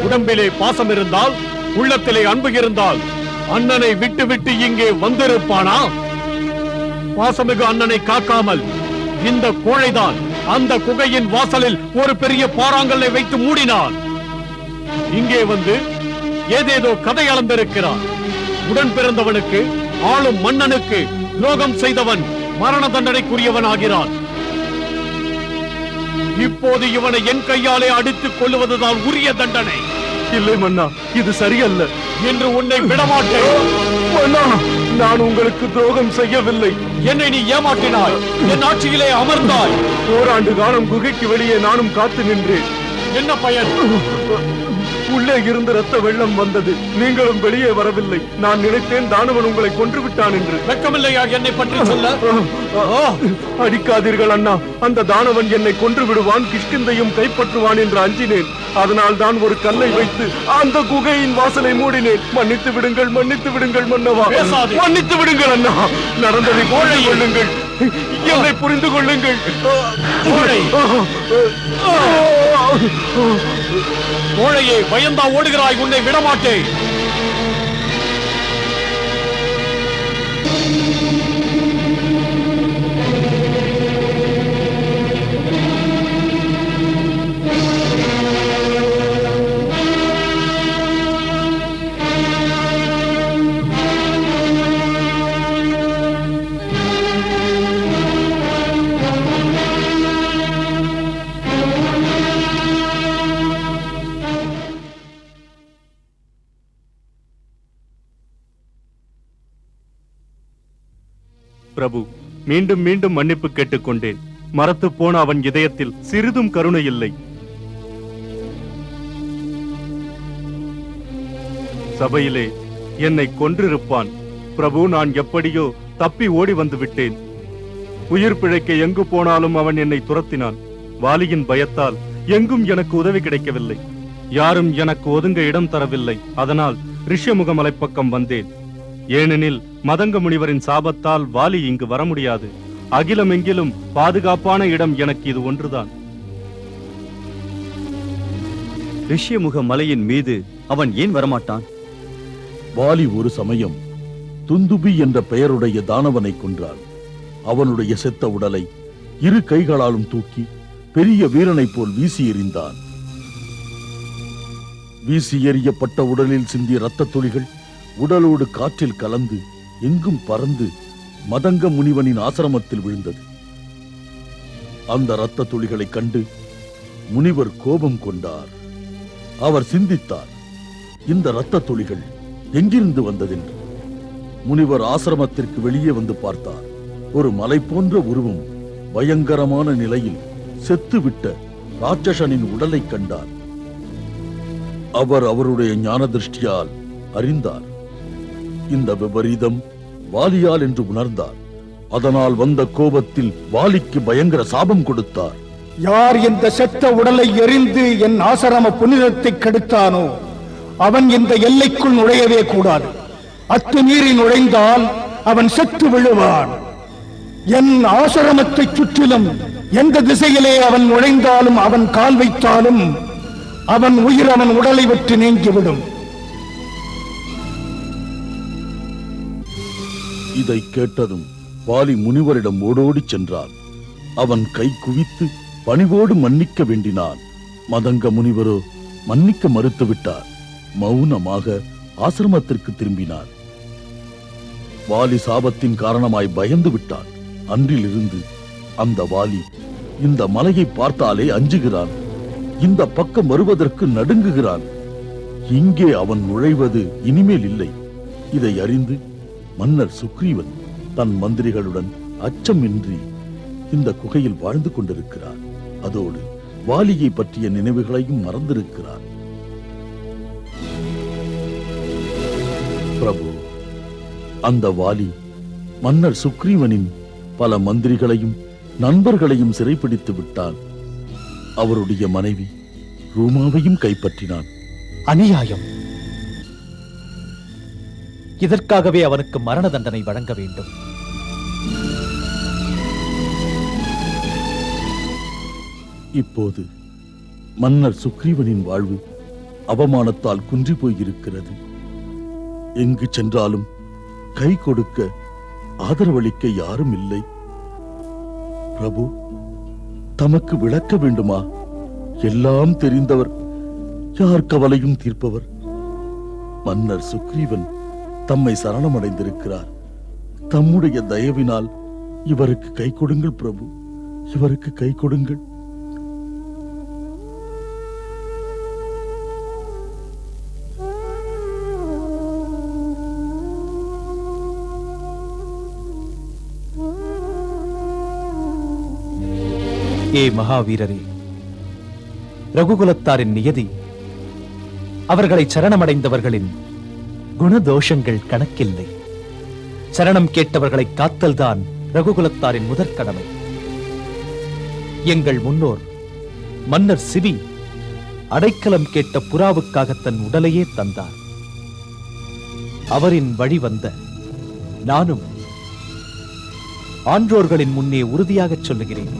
உடம்பிலே பாசம் இருந்தால், உள்ளத்திலே அன்பு இருந்தால் அண்ணனை விட்டு விட்டு இங்கே வந்திருப்பானா? பாசமிகு அண்ணனை காக்காமல் இந்த கோழைதான் அந்த குகையின் வாசலில் ஒரு பெரிய பாறாங்கல்லை வைத்து மூடினான். இங்கே வந்து ஏதேதோ கதை அளந்திருக்கிறான். உடன் பிறந்தவனுக்கு, ஆளும் மன்னனுக்கு துரோகம் செய்தவன் மரண தண்டனைக்குரியவன் ஆகிறான். இப்போது இவனை என் கையாலே அடித்துக் கொள்ளுவதுதான் உரிய தண்டனை. இல்லை மன்னா, இது சரியல்ல என்று உன்னை விடமாட்டேன். மன்னா, நான் உங்களுக்கு துரோகம் செய்யவில்லை. என்னை நீ ஏமாற்றினாய். என் ஆட்சியிலே அமர்ந்தாய். ஓராண்டு காலம் குகைக்கு வெளியே நானும் காத்து நின்றேன். என்ன பயன்? உள்ளே இருந்து ரத்த வெள்ளம் வந்தது. நீங்களும் வெளியே வரவில்லை. நான் நினைத்தேன் தானவன் உங்களை கொன்று விட்டான் என்று. வெட்கமில்லையா என்னை பற்றி சொல்ல? அடிக்காதீர்கள் அண்ணா. அந்த தானவன் என்னை கொன்று விடுவான், கிஷ்கிந்தையும் கைப்பற்றுவான் என்று அஞ்சினேன். அதனால் தான் ஒரு கல்லை வைத்து அந்த குகையின் வாசலை மூடினேன். மன்னித்து விடுங்கள், மன்னித்து விடுங்கள் மன்னவா. மன்னித்து விடுங்கள் அண்ணா. நடந்ததை புரிந்து கொள்ளுங்கள். என்னை புரிந்து கொள்ளுங்கள். கோழையே, பயந்தா ஓடுகிறாய்? உன்னை விடமாட்டேன். பிரபு, மீண்டும் மீண்டும் மன்னிப்பு கேட்டுக்கொண்டேன். மரத்து போன அவன் இதயத்தில் சிறிதும் கருணை இல்லை. சபையிலே என்னை கொன்றிருப்பான். பிரபு, நான் எப்படியோ தப்பி ஓடி வந்து விட்டேன். உயிர் பிழைக்க எங்கு போனாலும் அவன் என்னை துரத்தினான். வாலியின் பயத்தால் எங்கும் எனக்கு உதவி கிடைக்கவில்லை. யாரும் எனக்கு ஒதுங்க இடம் தரவில்லை. அதனால் ரிஷ்யமுக மலைப்பக்கம் வந்தேன். ஏனெனில் மதங்க முனிவரின் சாபத்தால் வாலி இங்கு வர முடியாது. அகிலமெங்கிலும் பாதுகாப்பான இடம் எனக்கு இது ஒன்றுதான். ரிஷ்யமுக மலையின் மீது அவன் ஏன் வரமாட்டான்? வாலி ஒரு சமயம் துந்துபி என்ற பெயருடைய தானவனை கொன்றான். அவனுடைய செத்த உடலை இரு கைகளாலும் தூக்கி பெரிய வீரனைப் போல் வீசி எறிந்தான். வீசி எறியப்பட்ட உடலில் சிந்திய இரத்த துளிகள் உடலோடு காற்றில் கலந்து எங்கும் பறந்து மதங்க முனிவனின் ஆசிரமத்தில் விழுந்தது. அந்த இரத்த துளிகளைக் கண்டு முனிவர் கோபம் கொண்டார். அவர் சிந்தித்தார், இந்த இரத்த துளிகள் எங்கிருந்து வந்ததென்று. முனிவர் ஆசிரமத்திற்கு வெளியே வந்து பார்த்தார். ஒரு மலை போன்ற உருவம் பயங்கரமான நிலையில் செத்துவிட்ட ராட்சசனின் உடலை கண்டார். அவர் அவருடைய ஞான திருஷ்டியால் அறிந்தார், இந்த விபரீதம் வாலியால் என்று உணர்ந்தார். அதனால் வந்த கோபத்தில் வாலிக்கு பயங்கர சாபம் கொடுத்தார். யார் இந்த செத்த உடலை எரிந்து என் ஆசிரம புனிதத்தை கெடுத்தானோ அவன் இந்த எல்லைக்குள் நுழையவே கூடாது. அத்துமீறி நுழைந்தால் அவன் செத்து விழுவான். என் ஆசிரமத்தை சுற்றிலும் எந்த திசையிலே அவன் நுழைந்தாலும் அவன் கால் வைத்தாலும் அவன் உயிர் அவன் உடலை விட்டு நீங்கிவிடும். இதை கேட்டதும் வாலி முனிவரிடம் ஓடோடி சென்றான். அவன் கை குவித்து பணிவோடு மன்னிக்க வேண்டினான். மதங்க முனிவரோ மன்னிக்க மறுத்துவிட்டார். மௌனமாக ஆசிரமத்திற்கு திரும்பினார். வாலி சாபத்தின் காரணமாய் பயந்து விட்டான். அன்றிலிருந்து அந்த வாலி இந்த மலையை பார்த்தாலே அஞ்சுகிறான். இந்த பக்கம் வருவதற்கு நடுங்குகிறான். இங்கே அவன் நுழைவது இனிமேல் இல்லை. இதை அறிந்து மன்னர் சுக்ரீவன் தன் மந்திரிகளுடன் அச்சமின்றி இந்த குகையில் வாழ்ந்து கொண்டிருக்கிறார். அதோடு வாலியை பற்றிய நினைவுகளையும் மறந்திருக்கிறார். பிரபு, அந்த வாலி மன்னர் சுக்ரீவனின் பல மந்திரிகளையும் நண்பர்களையும் சிறைப்பிடித்து விட்டான். அவருடைய மனைவி ரூமாவையும் கைப்பற்றினான். அநியாயம்! இதற்காகவே அவனுக்கு மரண தண்டனை வழங்க வேண்டும். இப்போது மன்னர் சுக்ரீவனின் வாழ்வு அவமானத்தால் குன்றி போயிருக்கிறது. எங்கு சென்றாலும் கை கொடுக்க ஆதரவளிக்க யாரும் இல்லை. பிரபு, தமக்கு விளக்க வேண்டுமா? எல்லாம் தெரிந்தவர், யார் கவலையும் தீர்ப்பவர். மன்னர் சுக்ரீவன் தம்மை சரணமடைந்திருக்கிறார். தம்முடைய தயவினால் இவருக்கு கை கொடுங்கள் பிரபு, இவருக்கு கை கொடுங்கள். ஏ மகாவீரரே, ரகுகுலத்தாரின் நியதி அவர்களை சரணமடைந்தவர்களின் குணதோஷங்கள் கணக்கில்லை. சரணம் கேட்டவர்களை காத்தல்தான் ரகுகுலத்தாரின் முதற்கடமை. எங்கள் முன்னோர் மன்னர் சிவி அடைக்கலம் கேட்ட புறாவுக்காக தன் உடலையே தந்தார். அவரின் வழி வந்த நானும் ஆன்றோர்களின் முன்னே உறுதியாகச் சொல்லுகிறேன்,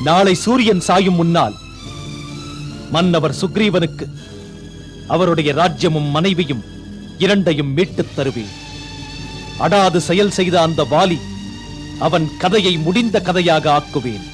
நாளை சூரியன் சாயும் முன்னால் மன்னவர் சுக்ரீவனுக்கு அவருடைய ராஜ்யமும் மனைவியும் இரண்டையும் மீட்டுத் தருவேன். அடாது செயல் செய்த அந்த வாலி அவன் கதையை முடிந்த கதையாக ஆக்குவேன்.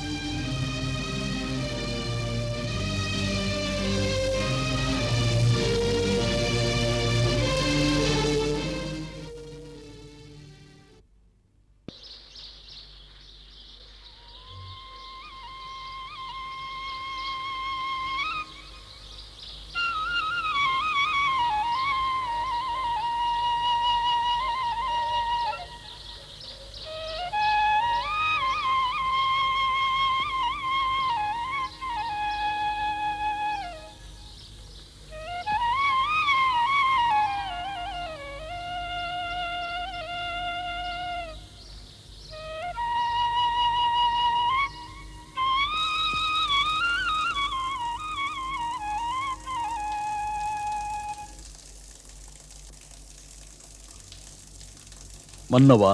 மன்னவா,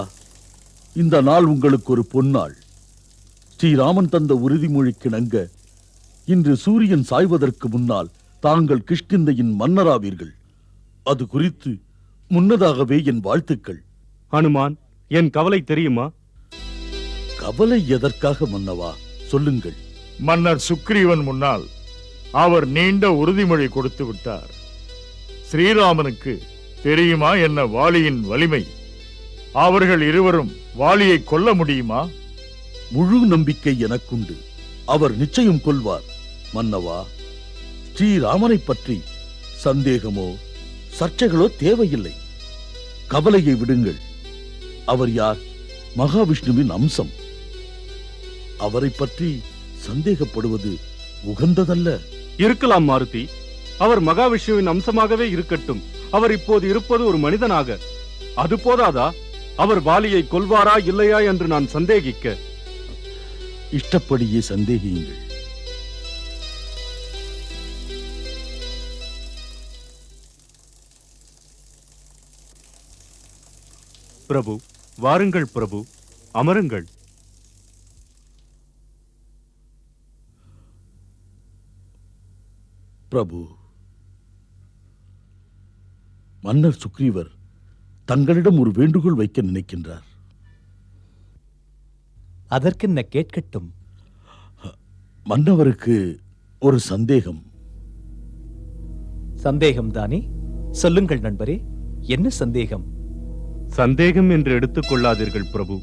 இந்த நாள் உங்களுக்கு ஒரு பொன்னாள். ஸ்ரீராமன் தந்த உறுதிமொழிக்கிணங்க இன்று சூரியன் சாய்வதற்கு முன்னால் தாங்கள் கிஷ்கிந்தையின் மன்னராவீர்கள். அது குறித்து முன்னதாகவே என் வாழ்த்துக்கள். ஹனுமான், என் கவலை தெரியுமா? கவலை எதற்காக மன்னவா, சொல்லுங்கள். மன்னர் சுக்ரீவன் முன்னால் அவர் நீண்ட உறுதிமொழி கொடுத்து விட்டார். ஸ்ரீராமனுக்கு தெரியுமா என்ன வாலியின் வலிமை? அவர்கள் இருவரும் வாலியை கொல்ல முடியுமா? முழு நம்பிக்கை எனக்குண்டு. அவர் நிச்சயம் கொல்வார். மன்னவா, ஸ்ரீராமனை பற்றி சந்தேகமோ சர்ச்சைகளோ தேவையில்லை. கவலையை விடுங்கள். அவர் யார்? மகாவிஷ்ணுவின் அம்சம். அவரை பற்றி சந்தேகப்படுவது உகந்ததல்ல. இருக்கலாம் மாருதி. அவர் மகாவிஷ்ணுவின் அம்சமாகவே இருக்கட்டும். அவர் இப்போது இருப்பது ஒரு மனிதனாக. அது போதாதா அவர் வாலியை கொல்வாரா இல்லையா என்று நான் சந்தேகிக்க? இஷ்டப்படியே சந்தேகியுங்கள். பிரபு, வாருங்கள் பிரபு, அமருங்கள். பிரபு, மன்னர் சுக்ரீவர் தங்களிடம் ஒரு வேண்டுகோள் வைக்க நினைக்கின்றார். அதற்கென்ன, கேட்கட்டும். மன்னவருக்கு ஒரு சந்தேகம். சந்தேகம்தானே? சொல்லுங்கள் நண்பரே, என்ன சந்தேகம்? சந்தேகம் என்று எடுத்துக் கொள்ளாதீர்கள் பிரபு.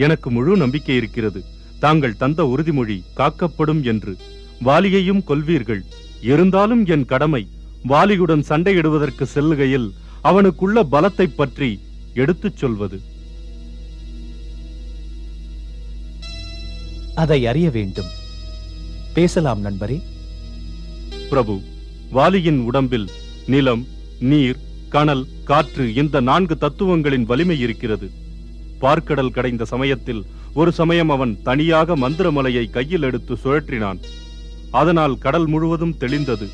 எனக்கு முழு நம்பிக்கை இருக்கிறது. தாங்கள் தந்த உறுதிமொழி காக்கப்படும் என்று. வாலியையும் கொல்வீர்கள். இருந்தாலும் என் கடமை வாலியுடன் சண்டையிடுவதற்கு செல்லுகையில் அவனுக்குள்ள பலத்தை பற்றி எடுத்துச் சொல்வது. அதை அறிய வேண்டும். பேசலாம் நண்பரே. பிரபு, வாலியின் உடம்பில் நிலம், நீர், கனல், காற்று இந்த 4 தத்துவங்களின் வலிமை இருக்கிறது. பார்க்கடல் கடைந்த சமயத்தில் ஒரு சமயம் அவன் தனியாக மந்திரமலையை கையில் எடுத்து சுழற்றினான். அதனால் கடல் முழுவதும் தெளிந்தது.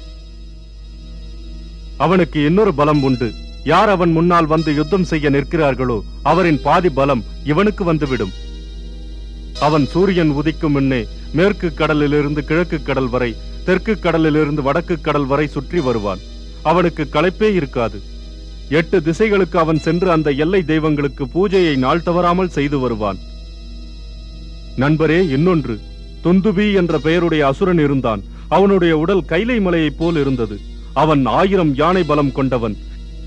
அவனுக்கு இன்னொரு பலம் உண்டு. யார் அவன் முன்னால் வந்து யுத்தம் செய்ய நிற்கிறார்களோ அவரின் பாதி பலம் இவனுக்கு வந்துவிடும். அவன் சூரியன் உதிக்கும் முன்னே மேற்கு கடலிலிருந்து கிழக்கு கடல் வரை, தெற்கு கடலிலிருந்து வடக்கு கடல் வரை சுற்றி வருவான். அவனுக்கு களைப்பே இருக்காது. 8 திசைகளுக்கு அவன் சென்று அந்த எல்லை தெய்வங்களுக்கு பூஜையை நாள் தவறாமல் செய்து வருவான். நண்பரே, இன்னொன்று, துந்துபி என்ற பெயருடைய அசுரன் இருந்தான். அவனுடைய உடல் கைலை மலையைப் போல் இருந்தது. அவன் 1000 யானை பலம் கொண்டவன்.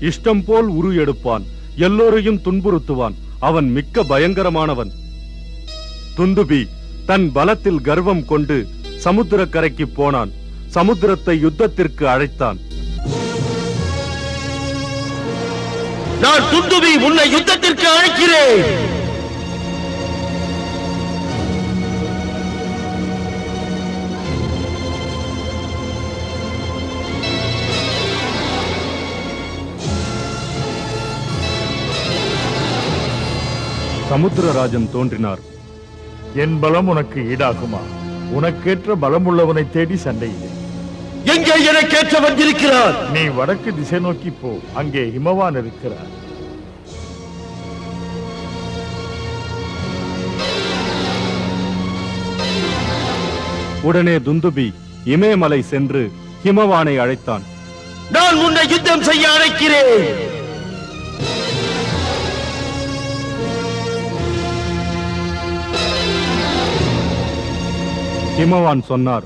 இஷ்டம் போல் உரு எடுப்பான். எல்லோரையும் துன்புறுத்துவான். அவன் மிக்க பயங்கரமானவன். துந்துபி தன் பலத்தில் கர்வம் கொண்டு சமுத்திர கரைக்கு போனான். சமுத்திரத்தை யுத்தத்திற்கு அழைத்தான். நான் துந்துபி உன்னை யுத்தத்திற்கு அழைக்கிறேன். சமுத்திரராஜன் தோன்றினார். என் பலம் உனக்கு ஈடாகுமா? உனக்கேற்ற பலம் உள்ளவனை தேடி சண்டையிலே. எங்கே எனக்கேற்றவன் இருக்கிறார்? நீ வடக்கு திசை நோக்கி போ. அங்கே ஹிமவான் இருக்கிறார். உடனே துந்துபி இமயமலை சென்று ஹிமவானை அழைத்தான். நான் உன்னை யுத்தம் செய்ய அழைக்கிறேன். ஹிமவான் சொன்னார்,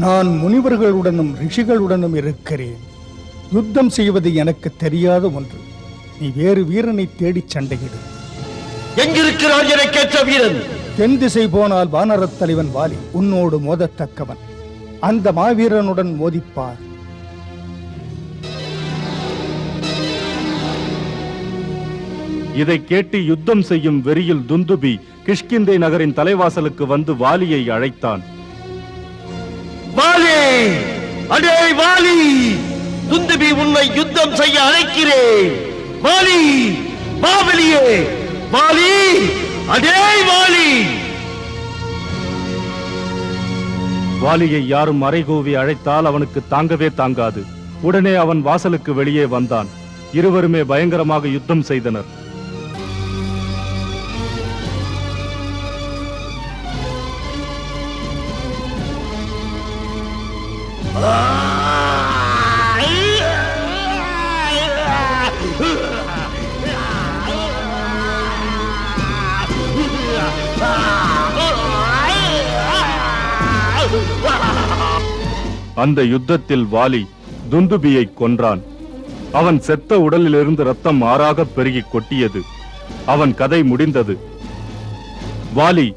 நான் முனிவர்களுடனும் ரிஷிகளுடனும் இருக்கிறேன். யுத்தம் செய்வது எனக்கு தெரியாத ஒன்று. நீ வேறு வீரனை தேடி சண்டையிடு. எங்கிருக்கிறார் எனக்கேற்ற வீரன்? தென் திசை போனால் வானரத் தலைவன் வாலி உன்னோடு மோதத்தக்கவன். அந்த மாவீரனுடன் மோதிப்பார். இதை கேட்டு யுத்தம் செய்யும் வெறியில் துந்துபி கிஷ்கிந்தை நகரின் தலைவாசலுக்கு வந்து வாலியை அழைத்தான். வாலி! அடே வாலி! துந்துபி உன்னை யுத்தம் செய்ய அழைக்கிறேன். வாலி! பாவலியே! வாலி! அடே வாலி! வாலியை யாரும் அறைகூவி அழைத்தால் அவனுக்கு தாங்கவே தாங்காது. உடனே அவன் வாசலுக்கு வெளியே வந்தான். இருவருமே பயங்கரமாக யுத்தம் செய்தனர். அந்த யுத்தத்தில் வாலி துந்துபியை கொன்றான். அவன் செத்த உடலிலிருந்து ரத்தம் ஆறாக பெருகி கொட்டியது. அவன் கதை முடிந்தது. வாலி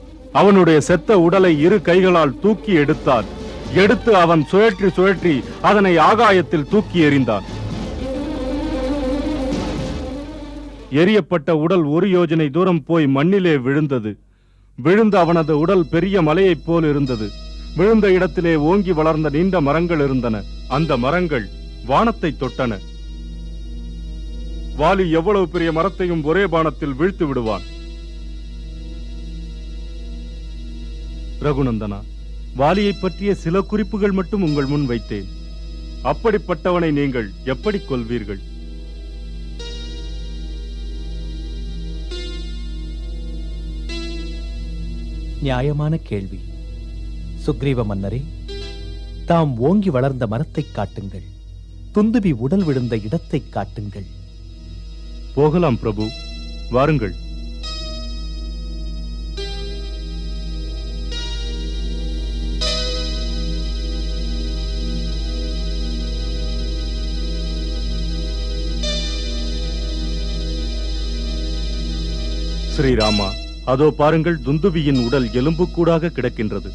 அவனுடைய செத்த உடலை இரு கைகளால் தூக்கி எடுத்தான். எடுத்து அவன் சுழற்றி சுழற்றி அதனை ஆகாயத்தில் தூக்கி எறிந்தான். எரியப்பட்ட உடல் 1 யோஜனை தூரம் போய் மண்ணிலே விழுந்தது. விழுந்த அவனது உடல் பெரிய மலையைப் போல் இருந்தது. விழுந்த இடத்திலே ஓங்கி வளர்ந்த நீண்ட மரங்கள் இருந்தன. அந்த மரங்கள் வானத்தை தொட்டன. வாலி எவ்வளவு பெரிய மரத்தையும் ஒரே பாணத்தில் வீழ்த்து விடுவான். ரகுநந்தனா, வாலியை பற்றிய சில குறிப்புகள் மட்டும் உங்கள் முன் வைத்தேன். அப்படிப்பட்டவனை நீங்கள் எப்படி கொல்வீர்கள்? நியாயமான கேள்வி. சுக்ரீவ மன்னரே, தாம் ஓங்கி வளர்ந்த மரத்தை காட்டுங்கள். துந்துபி உடல் விழுந்த இடத்தை காட்டுங்கள். போகலாம் பிரபு, வாருங்கள். ஸ்ரீராமா, அதோ பாருங்கள், துந்துபியின் உடல் எலும்புக்கூடாக கிடக்கின்றது.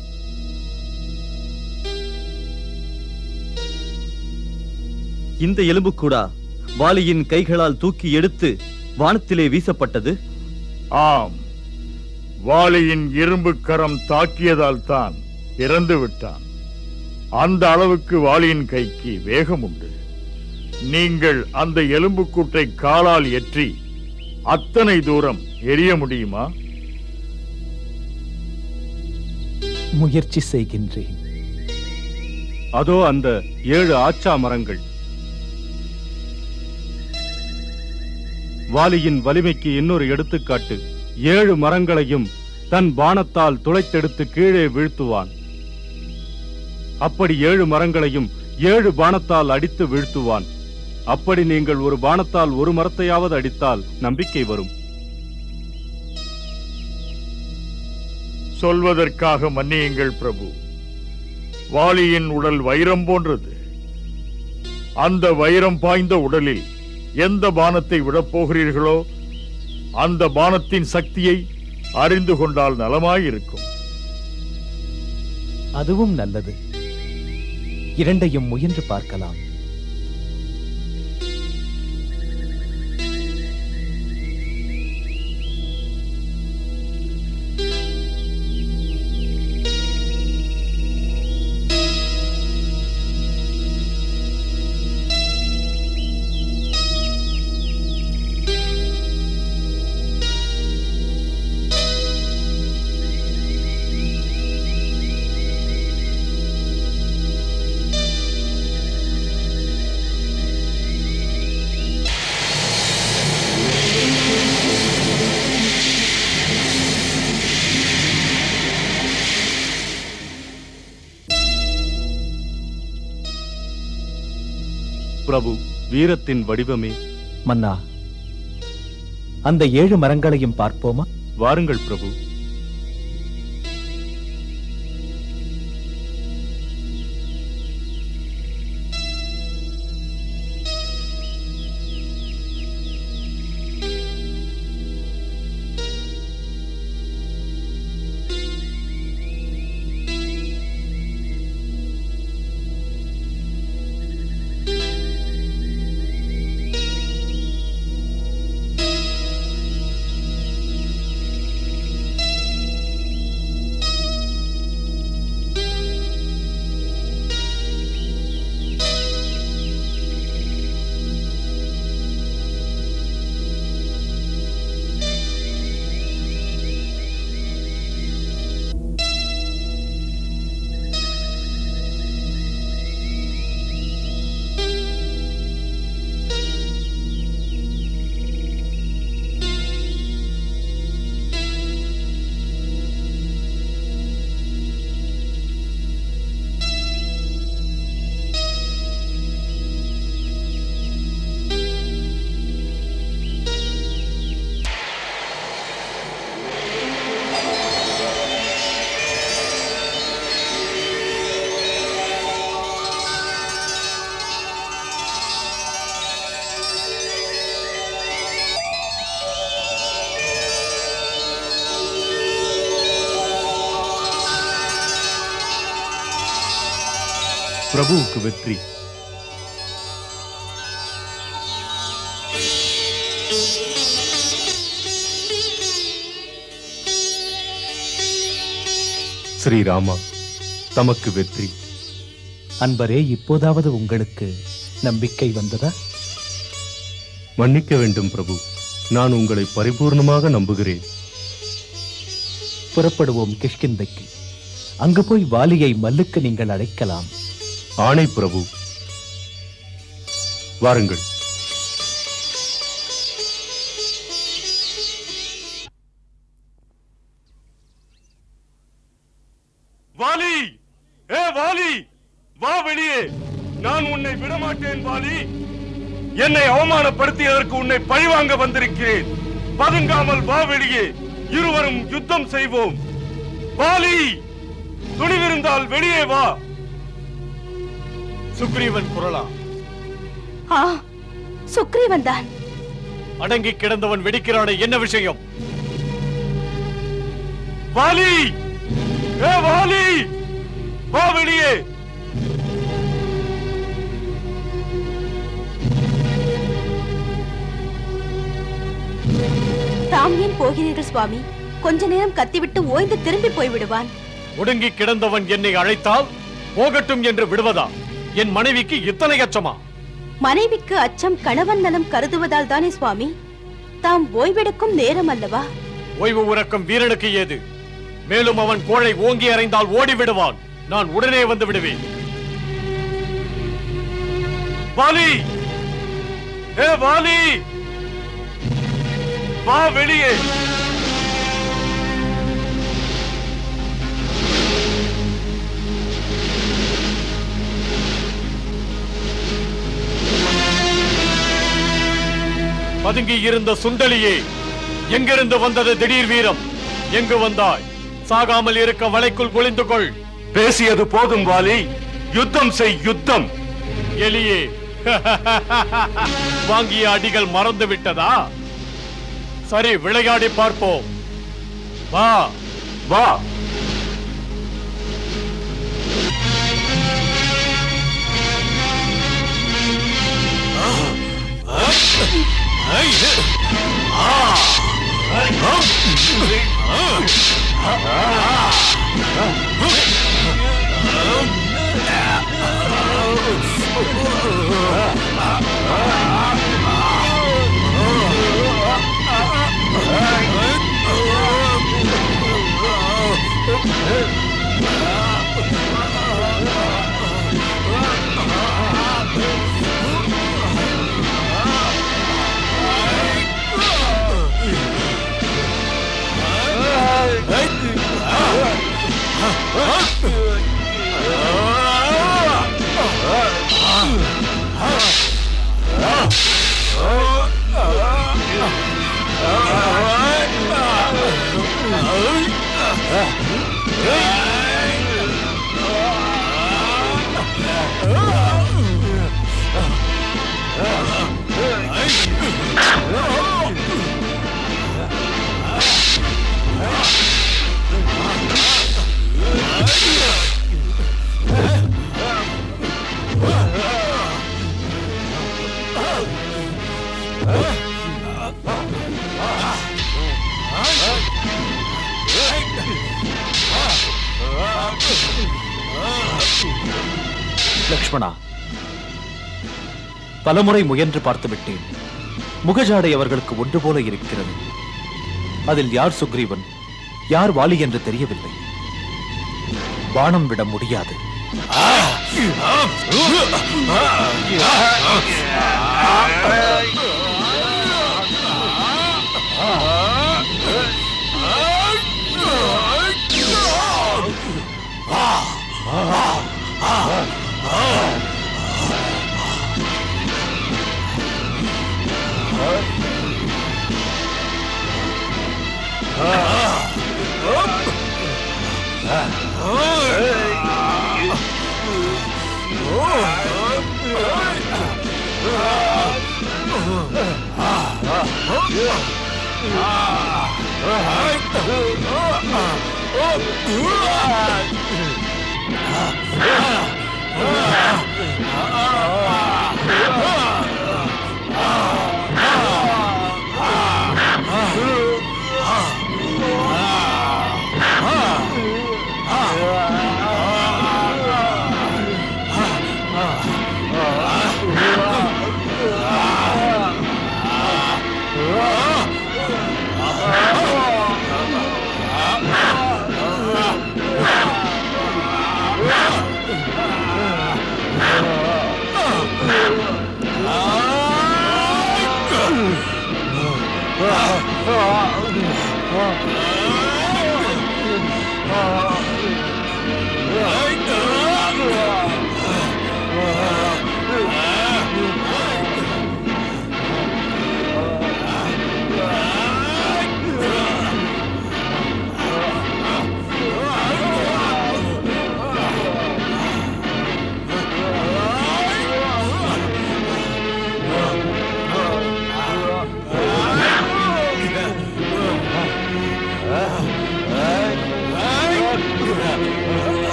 இந்த எலும்புக்கூடா வாலியின் கைகளால் தூக்கி எடுத்து வானத்திலே வீசப்பட்டது. ஆம், வாலியின் இரும்பு கரம் தாக்கியதால் தான் இறந்து விட்டான். அந்த அளவுக்கு வாலியின் கைக்கு வேகம் உண்டு. நீங்கள் அந்த எலும்புக்கூட்டை காலால் எற்றி அத்தனை தூரம் எரிய முடியுமா? முயற்சி செய்கின்றேன். அதோ அந்த 7 ஆச்சா மரங்கள். வாலியின் வலிமைக்கு இன்னொரு எடுத்துக்காட்டு. 7 மரங்களையும் தன் பாணத்தால் துளைத்தெடுத்து கீழே வீழ்த்துவான். அப்படி 7 மரங்களையும் 7 பாணத்தால் அடித்து வீழ்த்துவான். அப்படி நீங்கள் ஒரு பாணத்தால் ஒரு மரத்தையாவது அடித்தால் நம்பிக்கை வரும். சொல்வதற்காக மன்னியுங்கள் பிரபு. வாலியின் உடல் வைரம் போன்றது. அந்த வைரம் பாய்ந்த உடலில் எந்த பானத்தை விடப் போகிறீர்களோ அந்த பானத்தின் சக்தியை அறிந்து கொண்டால் நலமாயிருக்கும். அதுவும் நல்லது. இரண்டையும் முயன்று பார்க்கலாம். பிரபு, வீரத்தின் வடிவமே. மன்னா, அந்த 7 மரங்களையும் பார்ப்போமா? வாருங்கள் பிரபு. பிரபுவுக்கு வெற்றி. ஸ்ரீராமா, தமக்கு வெற்றி. அன்பரே, இப்போதாவது உங்களுக்கு நம்பிக்கை வந்ததா? மன்னிக்க வேண்டும் பிரபு, நான் உங்களை பரிபூர்ணமாக நம்புகிறேன். புறப்படுவோம் கிஷ்கிந்தைக்கு. அங்கு போய் வாலியை மல்லுக்கு நீங்கள் அழைக்கலாம். ஆணை பிரபு. வாருங்கள். வாலி, ஏ வாலி, வா வெளியே. நான் உன்னை விடமாட்டேன் வாலி. என்னை அவமானப்படுத்தியதற்கு உன்னை பழிவாங்க வந்திருக்கிறேன். பதுங்காமல் வா வெளியே. இருவரும் யுத்தம் செய்வோம். வாலி, துணிவிருந்தால் வெளியே வா. சுக்ரீவன் குரலா? ஆ, சுக்ரீவன் தான். அடங்கி கிடந்தவன் வெடிக்கிறானே, என்ன விஷயம்? வாலி, ஏ வாலி, வா வெளியே. தாம் ஏன் போகிறீர்கள் சுவாமி? கொஞ்ச நேரம் கத்திவிட்டு ஓய்ந்து திரும்பி போய்விடுவான். ஒடுங்கி கிடந்தவன் என்னை அழைத்தால் போகட்டும் என்று விடுவதா? என் மனைவிக்கு இத்தனை அச்சமா? மனைவிக்கு அச்சம் கணவன் நலம் கருதுவதால் தானே சுவாமி. தாம் ஓய்வெடுக்கும் நேரம் அல்லவா? ஓய்வு உறக்கம் வீரனுக்கு ஏது? மேலும் அவன் கோழை ஓங்கி அறைந்தால் ஓடி விடுவான். நான் உடனே வந்து விடுவேன். வாலி, ஏ வாலி, வா வெளியே. பதுங்கி இருந்த சுண்டலியே, எங்கிருந்து வந்தது திடீர் வீரம்? எங்கு வந்தாய்? சாகாமல் இருக்க வலைக்குள் குளிந்து கொள். பேசியது போதும் வாலி, யுத்தம் செய், யுத்தம். எலியே, வாங்கிய அடிகள் மறந்து விட்டதா? சரி, விளையாடி பார்ப்போம். வா வா. லக்ஷ்மணா, பலமுறை முயன்று பார்த்து விட்டேன். முகஜாடை அவர்களுக்கு ஒன்று போல இருக்கிறது. அதில் யார் சுக்ரீவன், யார் வாலி என்று தெரியவில்லை. பானம் விட முடியாது.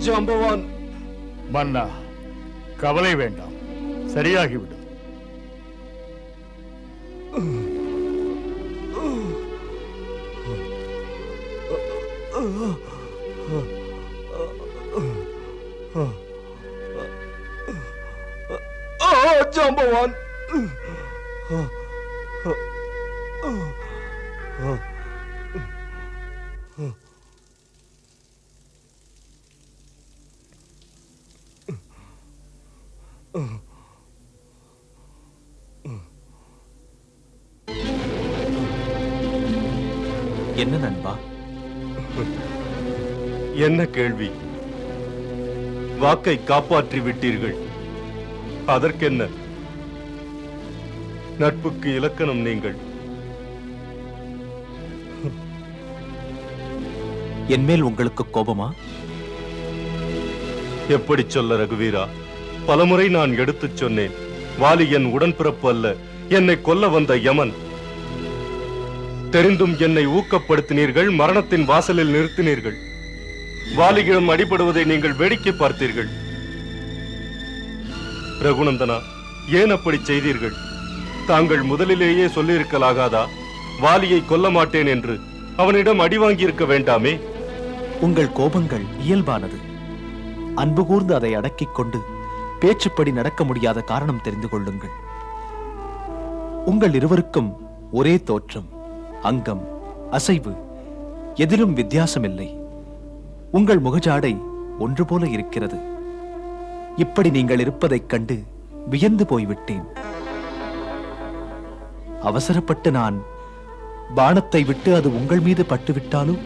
ஜாம்பவான். மன்னா, கவலை வேண்டாம், சரியாகிவிடும். ஜாம்பவான். என்ன நண்பா? என்ன கேள்வி? வாக்கை காப்பாற்றி விட்டீர்கள், அதற்கென்ன? நட்புக்கு இலக்கணம் நீங்கள். என் மேல் உங்களுக்கு கோபமா? எப்படி சொல்ல ரகுவீரா? பலமுறை நான் எடுத்துச் சொன்னேன், வாலி என் உடன்பிறப்பு அல்ல, என்னை கொல்ல வந்த யமன். தெரிந்தும் என்னை ஊக்கப்படுத்தினீர்கள், மரணத்தின் வாசலில் நிறுத்தினீர்கள். வாலியிடம் அடிபடுவதை நீங்கள் வேடிக்கை பார்த்தீர்கள். ரகுநந்தனா, ஏன் அப்படி செய்தீர்கள்? தாங்கள் முதலிலேயே சொல்லியிருக்கலாகாதா வாலியை கொல்ல மாட்டேன் என்று? அவனிடம் அடி வாங்கியிருக்க வேண்டாமே? உங்கள் கோபங்கள் இயல்பானது. அன்பு கூர்ந்து அதை அடக்கிக் கொண்டு பேச்சுப்படி நடக்க முடியாத காரணம் தெரிந்து கொள்ளுங்கள். உங்கள் இருவருக்கும் ஒரே தோற்றம், அங்கம், அசைவு, எதிலும் வித்தியாசமில்லை. உங்கள் முகஜாடை ஒன்று போல இருக்கிறது. இப்படி நீங்கள் இருப்பதைக் கண்டு வியந்து போய்விட்டேன். அவசரப்பட்டு நான் பாணத்தை விட்டு அது உங்கள் மீது பட்டுவிட்டாலும்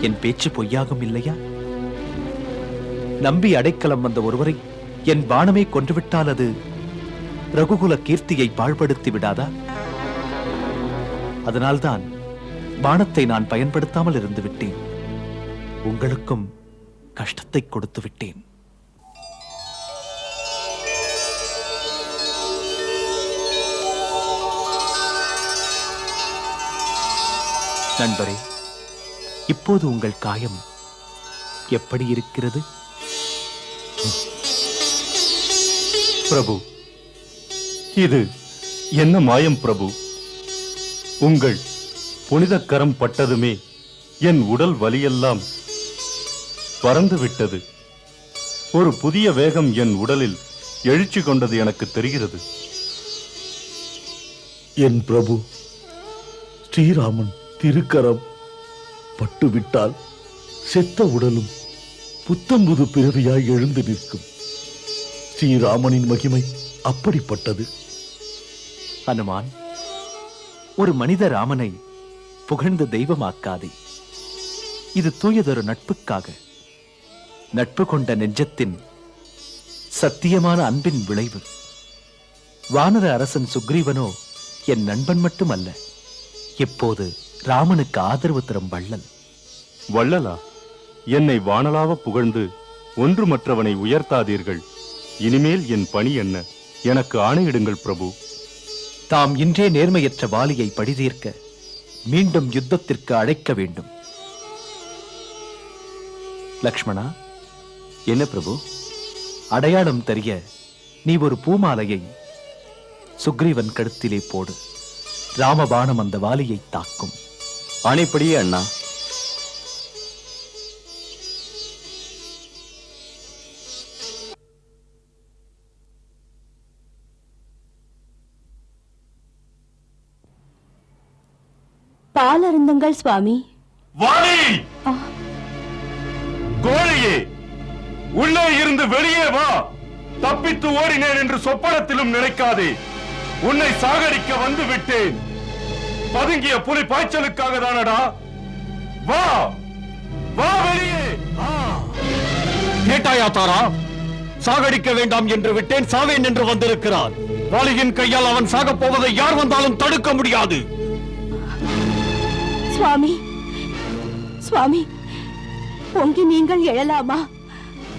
என் பேச்சு பொய்யாகும் இல்லையா? நம்பி அடைக்கலம் வந்த ஒருவரை என் பாணமே கொன்றுவிட்டால் அது ரகுகுல கீர்த்தியை பாழ்படுத்தி விடாதா? அதனால்தான் பாணத்தை நான் பயன்படுத்தாமல் இருந்து விட்டேன். உங்களுக்கும் கஷ்டத்தை கொடுத்து விட்டேன். நண்பரே, இப்போது உங்கள் காயம் எப்படி இருக்கிறது? பிரபு, இது என்ன மாயம் பிரபு? உங்கள் புனித கரம் பட்டதுமே என் உடல் வலியெல்லாம் பறந்து விட்டது. ஒரு புதிய வேகம் என் உடலில் எழுச்சி கொண்டது எனக்கு தெரிகிறது. என் பிரபு, ஸ்ரீராமன் திருக்கரம் பட்டுவிட்டால் செத்த உடலும் புத்தம்புது பிறவியாய் எழுந்து நிற்கும். ஸ்ரீராமனின் மகிமை அப்படிப்பட்டது. அனுமான், ஒரு மனித ராமனை புகழ்ந்து தெய்வமாக்காதே. இது தூயதொரு நட்புக்காக, நட்பு கொண்ட நெஞ்சத்தின் சத்தியமான அன்பின் விளைவு. வானர அரசன் சுக்ரீவனோ என் நண்பன் மட்டுமல்ல, இப்போது ராமனுக்கு ஆதரவு தரும் வள்ளல். வள்ளலா? என்னை வானலாவ புகழ்ந்து ஒன்றுமற்றவனை உயர்த்தாதீர்கள். இனிமேல் என் பணி என்ன? எனக்கு ஆணையிடுங்கள் பிரபு. தாம் இன்றே நேர்மையற்ற வாலியை பழிதீர்க்க மீண்டும் யுத்தத்திற்கு அழைக்க வேண்டும். லக்ஷ்மணா. என்ன பிரபு? அடையாளம் தெரிய நீ ஒரு பூமாலையை சுக்ரீவன் கழுத்திலே போடு. ராமபாணம் அந்த வாலியை தாக்கும். ஆணைப்படியே அண்ணா. பால் அருந்துங்கள் சுவாமி. வாலி! கோழியே, உள்ளே இருந்து வெளியே வா. தப்பித்து ஓடினேன் என்று சொப்பனத்திலும் நினைக்காதே. உன்னை சாகடிக்க வந்து விட்டேன். பதுங்கிய புலி பாய்ச்சலுக்காக தானடா. வா வா வெளியே. கேட்டாயா தாரா? சாகடிக்க வேண்டாம் என்று விட்டேன், சாவேன் என்று வந்திருக்கிறான். வாலியின் கையால் அவன் சாகப் போவதை யார் வந்தாலும் தடுக்க முடியாது. சுவாமி, சுவாமி, பொங்கி நீங்கள் எழலாமா?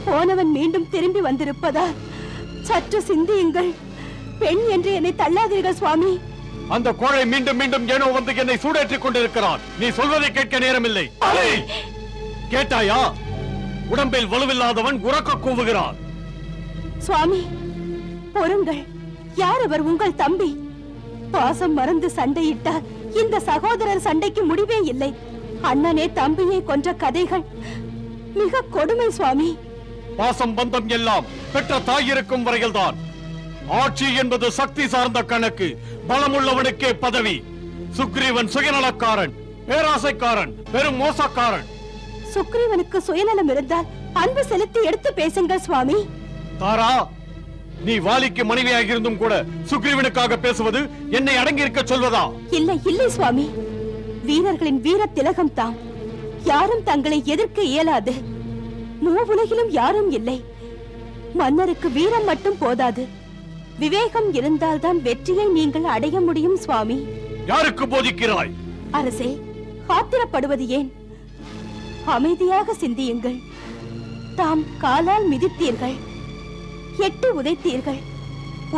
போனவன் மீண்டும் திரும்பி வந்திருப்பதால் சற்று சிந்தியுங்கள். பெண் என்று என்னை தள்ளாதீர்கள் சுவாமி. அந்த கோழை மீண்டும் மீண்டும் ஏனோ வந்து என்னை சூடேற்றிக் கொண்டிருக்கிறான். நீ சொல்வதை கேட்க நேரமில்லை. கேட்டாயா? உடம்பில் வலுவில்லாதவன் உறக்க கூவுகிறான். சுவாமி பொறுங்கள். யார் அவர்? உங்கள் தம்பி. பாசம் மறந்து சண்டையிட்டார் இந்த சகோதரர் சண்டைக்கு முடிவே இல்லை. அண்ணனே தம்பியை கொன்ற கதைகள் மிக கொடுமை சுவாமி. பாசம் பந்தம் எல்லாம் பெற்ற தாய் இருக்கும் வரையில்தான். ஆட்சி என்பது சக்தி சார்ந்த கணக்கு. பலமுள்ளவனுக்கே பதவி. சுக்ரீவன் சுயநலக்காரன், பேராசைக்காரன், பெரும் மோசக்காரன். சுக்ரீவனுக்கு சுயநலம் இருந்தால் அன்பு செலுத்தி எடுத்து பேசுங்கள் சுவாமி. தாரா, நீ வாலிக்கு மனைவியாக இருந்தும் கூட சுக்ரீவனுக்காக பேசுவது என்னை அடங்கி இருக்க சொல்வதா? இல்லை இல்லை சுவாமி, வீரர்களின் வீர திலகம் தாம். யாரும் தங்களை எதிர்க்க இயலாது. மூவுலகிலும் யாரும் இல்லை. மன்னருக்கு வீரம் மட்டும் போதாது, விவேகம் இருந்தால்தான் வெற்றியை நீங்கள் அடைய முடியும் சுவாமி. யாருக்கு போதிக்கிறாய்? அரசே, ஆத்திரப்படுவது ஏன்? அமைதியாக சிந்தியுங்கள். தாம் காலால் மிதித்தீர்கள், எட்டி உதைத்தீர்கள்.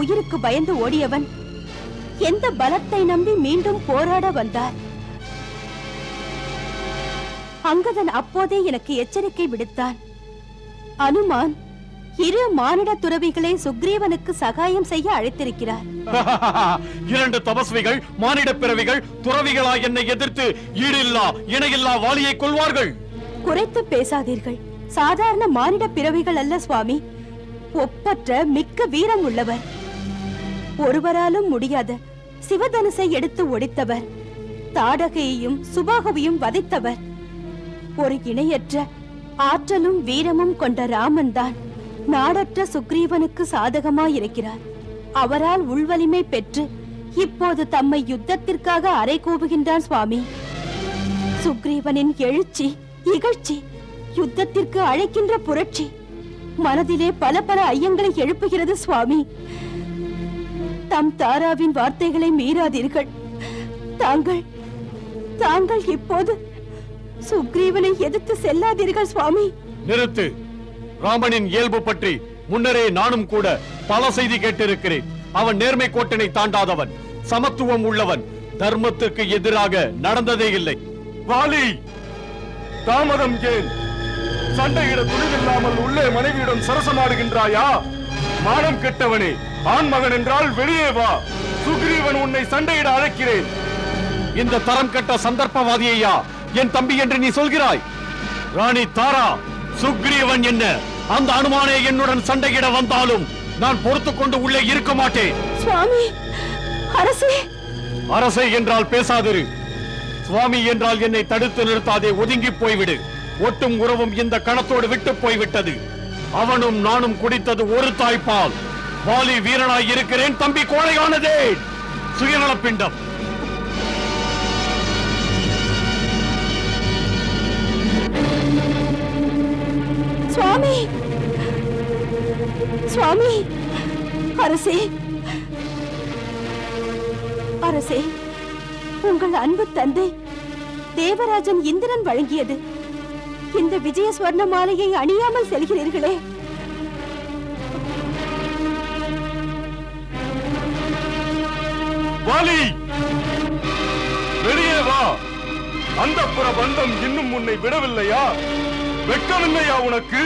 உயிருக்கு பயந்து ஓடியவன் எந்த பலத்தை நம்பி மீண்டும் போராட வந்தார்? அங்கதன் அப்போதே எனக்கு எச்சரிக்கை விடுத்தான். அனுமான் இரு மானிட துறவிகளை சுக்ரீவனுக்கு சகாயம் செய்ய அழைத்திருக்கிறார். இரண்டு தபஸ்விகள், மானிட பிறவிகள், துறவிகளா என்னை எதிர்த்து ஈடில்லா இணையில்லா வாலியை கொள்வார்கள்? குறைத்து பேசாதீர்கள். சாதாரண மானிட பிறவிகள் அல்ல சுவாமி, ஒப்பற்ற மிக்க வீரம் உள்ளவர். ஒருவராலும் முடியாத சிவதனுசை எடுத்து ஒடித்தவர். தாடகையையும் சுபாகுவையும் வதைத்தவர். ஒரு இணையற்ற ஆற்றலும் வீரமும் கொண்ட ராமன் தான் நாடற்ற சுக்ரீவனுக்கு சாதகமாயிருக்கிறார். அவரால் உள்வலிமை பெற்று இப்போது தம்மை யுத்தத்திற்காக அறை கூவுகின்றான் சுவாமி. சுக்ரீவனின் எழுச்சி, இகழ்ச்சி, யுத்தத்திற்கு அழைக்கின்ற புரட்சி மனதிலே பல பல ஐயங்களை எழுப்புகிறது சுவாமி. தம் தாராவின் வார்த்தைகளை மீறாதீர்கள். தாங்கள் இப்போது சுக்ரீவனை எதிர்த்து செல்லாதீர்கள் சுவாமி. நிறுத்து. ராமனின் இயல்பு பற்றி முன்னரே நானும் கூட பல செய்தி கேட்டிருக்கிறேன். அவன் நேர்மை கோட்டினை தாண்டாதவன், சமத்துவம் உள்ளவன், தர்மத்திற்கு எதிராக நடந்ததே இல்லை. வாலி, தாமதம் ஏன்? சண்டையிட துணிவில்லாமல் உள்ளே மனைவியுடன் சரசமாடுகின்றாயா? மானம் கெட்டவனே, ஆண் மகன் என்றால் வெளியே வா. சுக்ரீவன் உன்னை சண்டையிட அழைக்கிறேன். இந்த தரம் கெட்ட சந்தர்ப்பவாதியையா என் தம்பி என்று நீ சொல்கிறாய்? ராணி தாரா, சுக்ரீவன் என்ன அந்த அனுமானே என்னுடன் சண்டையிட வந்தாலும் நான் பொறுத்துக் கொண்டு உள்ளே இருக்க மாட்டேன். சுவாமி, அரசே. அரசே என்றால் பேசாதிரு. சுவாமி என்றால் என்னை தடுத்து நிறுத்தாதே, ஒதுங்கி போய்விடு. ஒட்டும் உறவும் இந்த கணத்தோடு விட்டு போய்விட்டது. அவனும் நானும் குடித்தது ஒரு தாய்ப்பால். வாலி வீரனாய் இருக்கிறேன், தம்பி கோழையானதே. சுயநலப்பிண்டம். சுவாமி, சுவாமி, அரசே, அரசே, உங்கள் அன்பு தந்தை தேவராஜன் இந்திரன் வழங்கியது இந்த விஜய ஸ்வர்ண மாலையை அணியாமல் செல்கிறீர்களே. வாலி, வெளியே வா. அந்தப்புற பந்தம் இன்னும் உன்னை விடவில்லையா? வெட்கமில்லையா உனக்கு?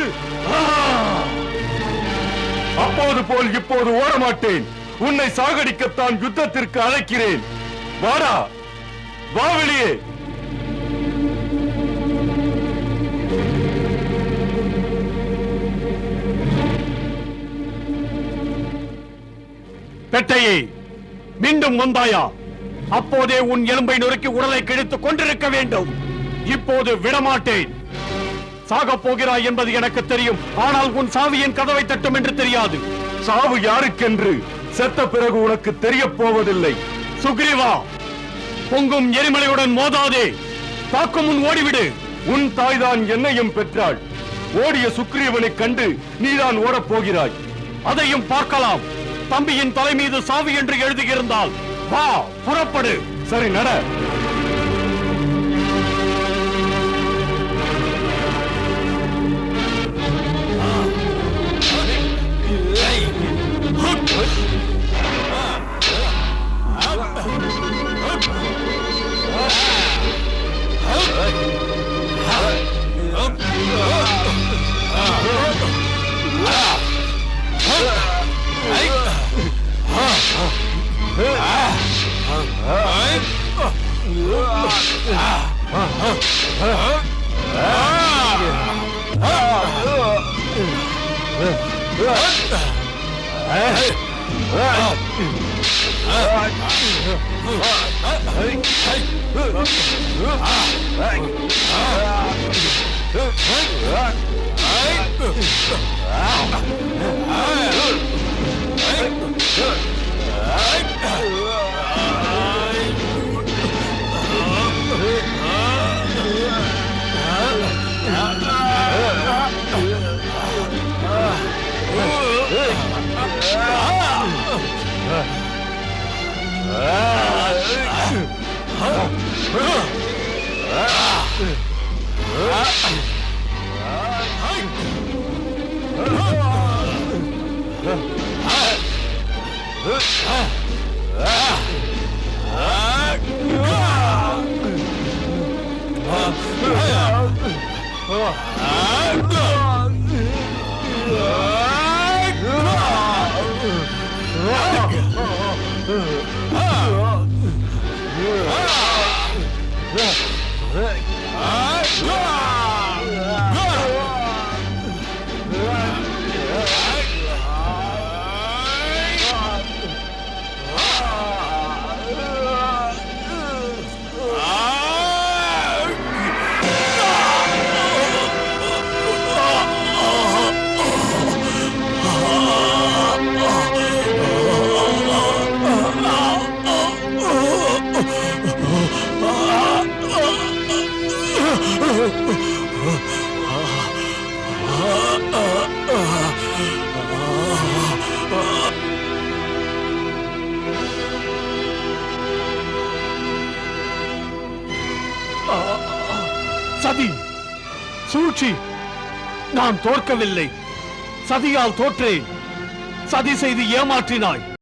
அப்போது போல் இப்போது ஓடமாட்டேன். உன்னை சாகடிக்கத்தான் யுத்தத்திற்கு அழைக்கிறேன். வாடா, வா வெளியே. பெட்டையே, மீண்டும் வந்தாயா? அப்போதே உன் எலும்பை நொறுக்கி உடலை கிழித்து கொண்டிருக்க வேண்டும். இப்போது விடமாட்டேன். சாக போகிறாய் என்பது எனக்கு தெரியும். ஆனால் உன் சாவியின் கதவை தட்டும் என்று தெரியாது. சாவு யாருக்கென்று செத்த பிறகு உனக்கு தெரிய போவதில்லை. சுக்ரீவா, பொங்கும் எரிமலையுடன் மோதாதே. தாக்கும் முன் ஓடிவிடு. உன் தாய்தான் என்னையும் பெற்றாள். ஓடிய சுக்ரீவனை கண்டு நீதான் ஓடப் போகிறாய். அதையும் பார்க்கலாம். தம்பியின் தலை மீது சாவி என்று எழுதியிருந்தால் வா, புறப்படு. சரி, நட. சதி, சூழ்ச்சி. நான் தோற்கவில்லை, சதியால் தோற்றேன். சதி செய்து ஏமாற்றினாய்.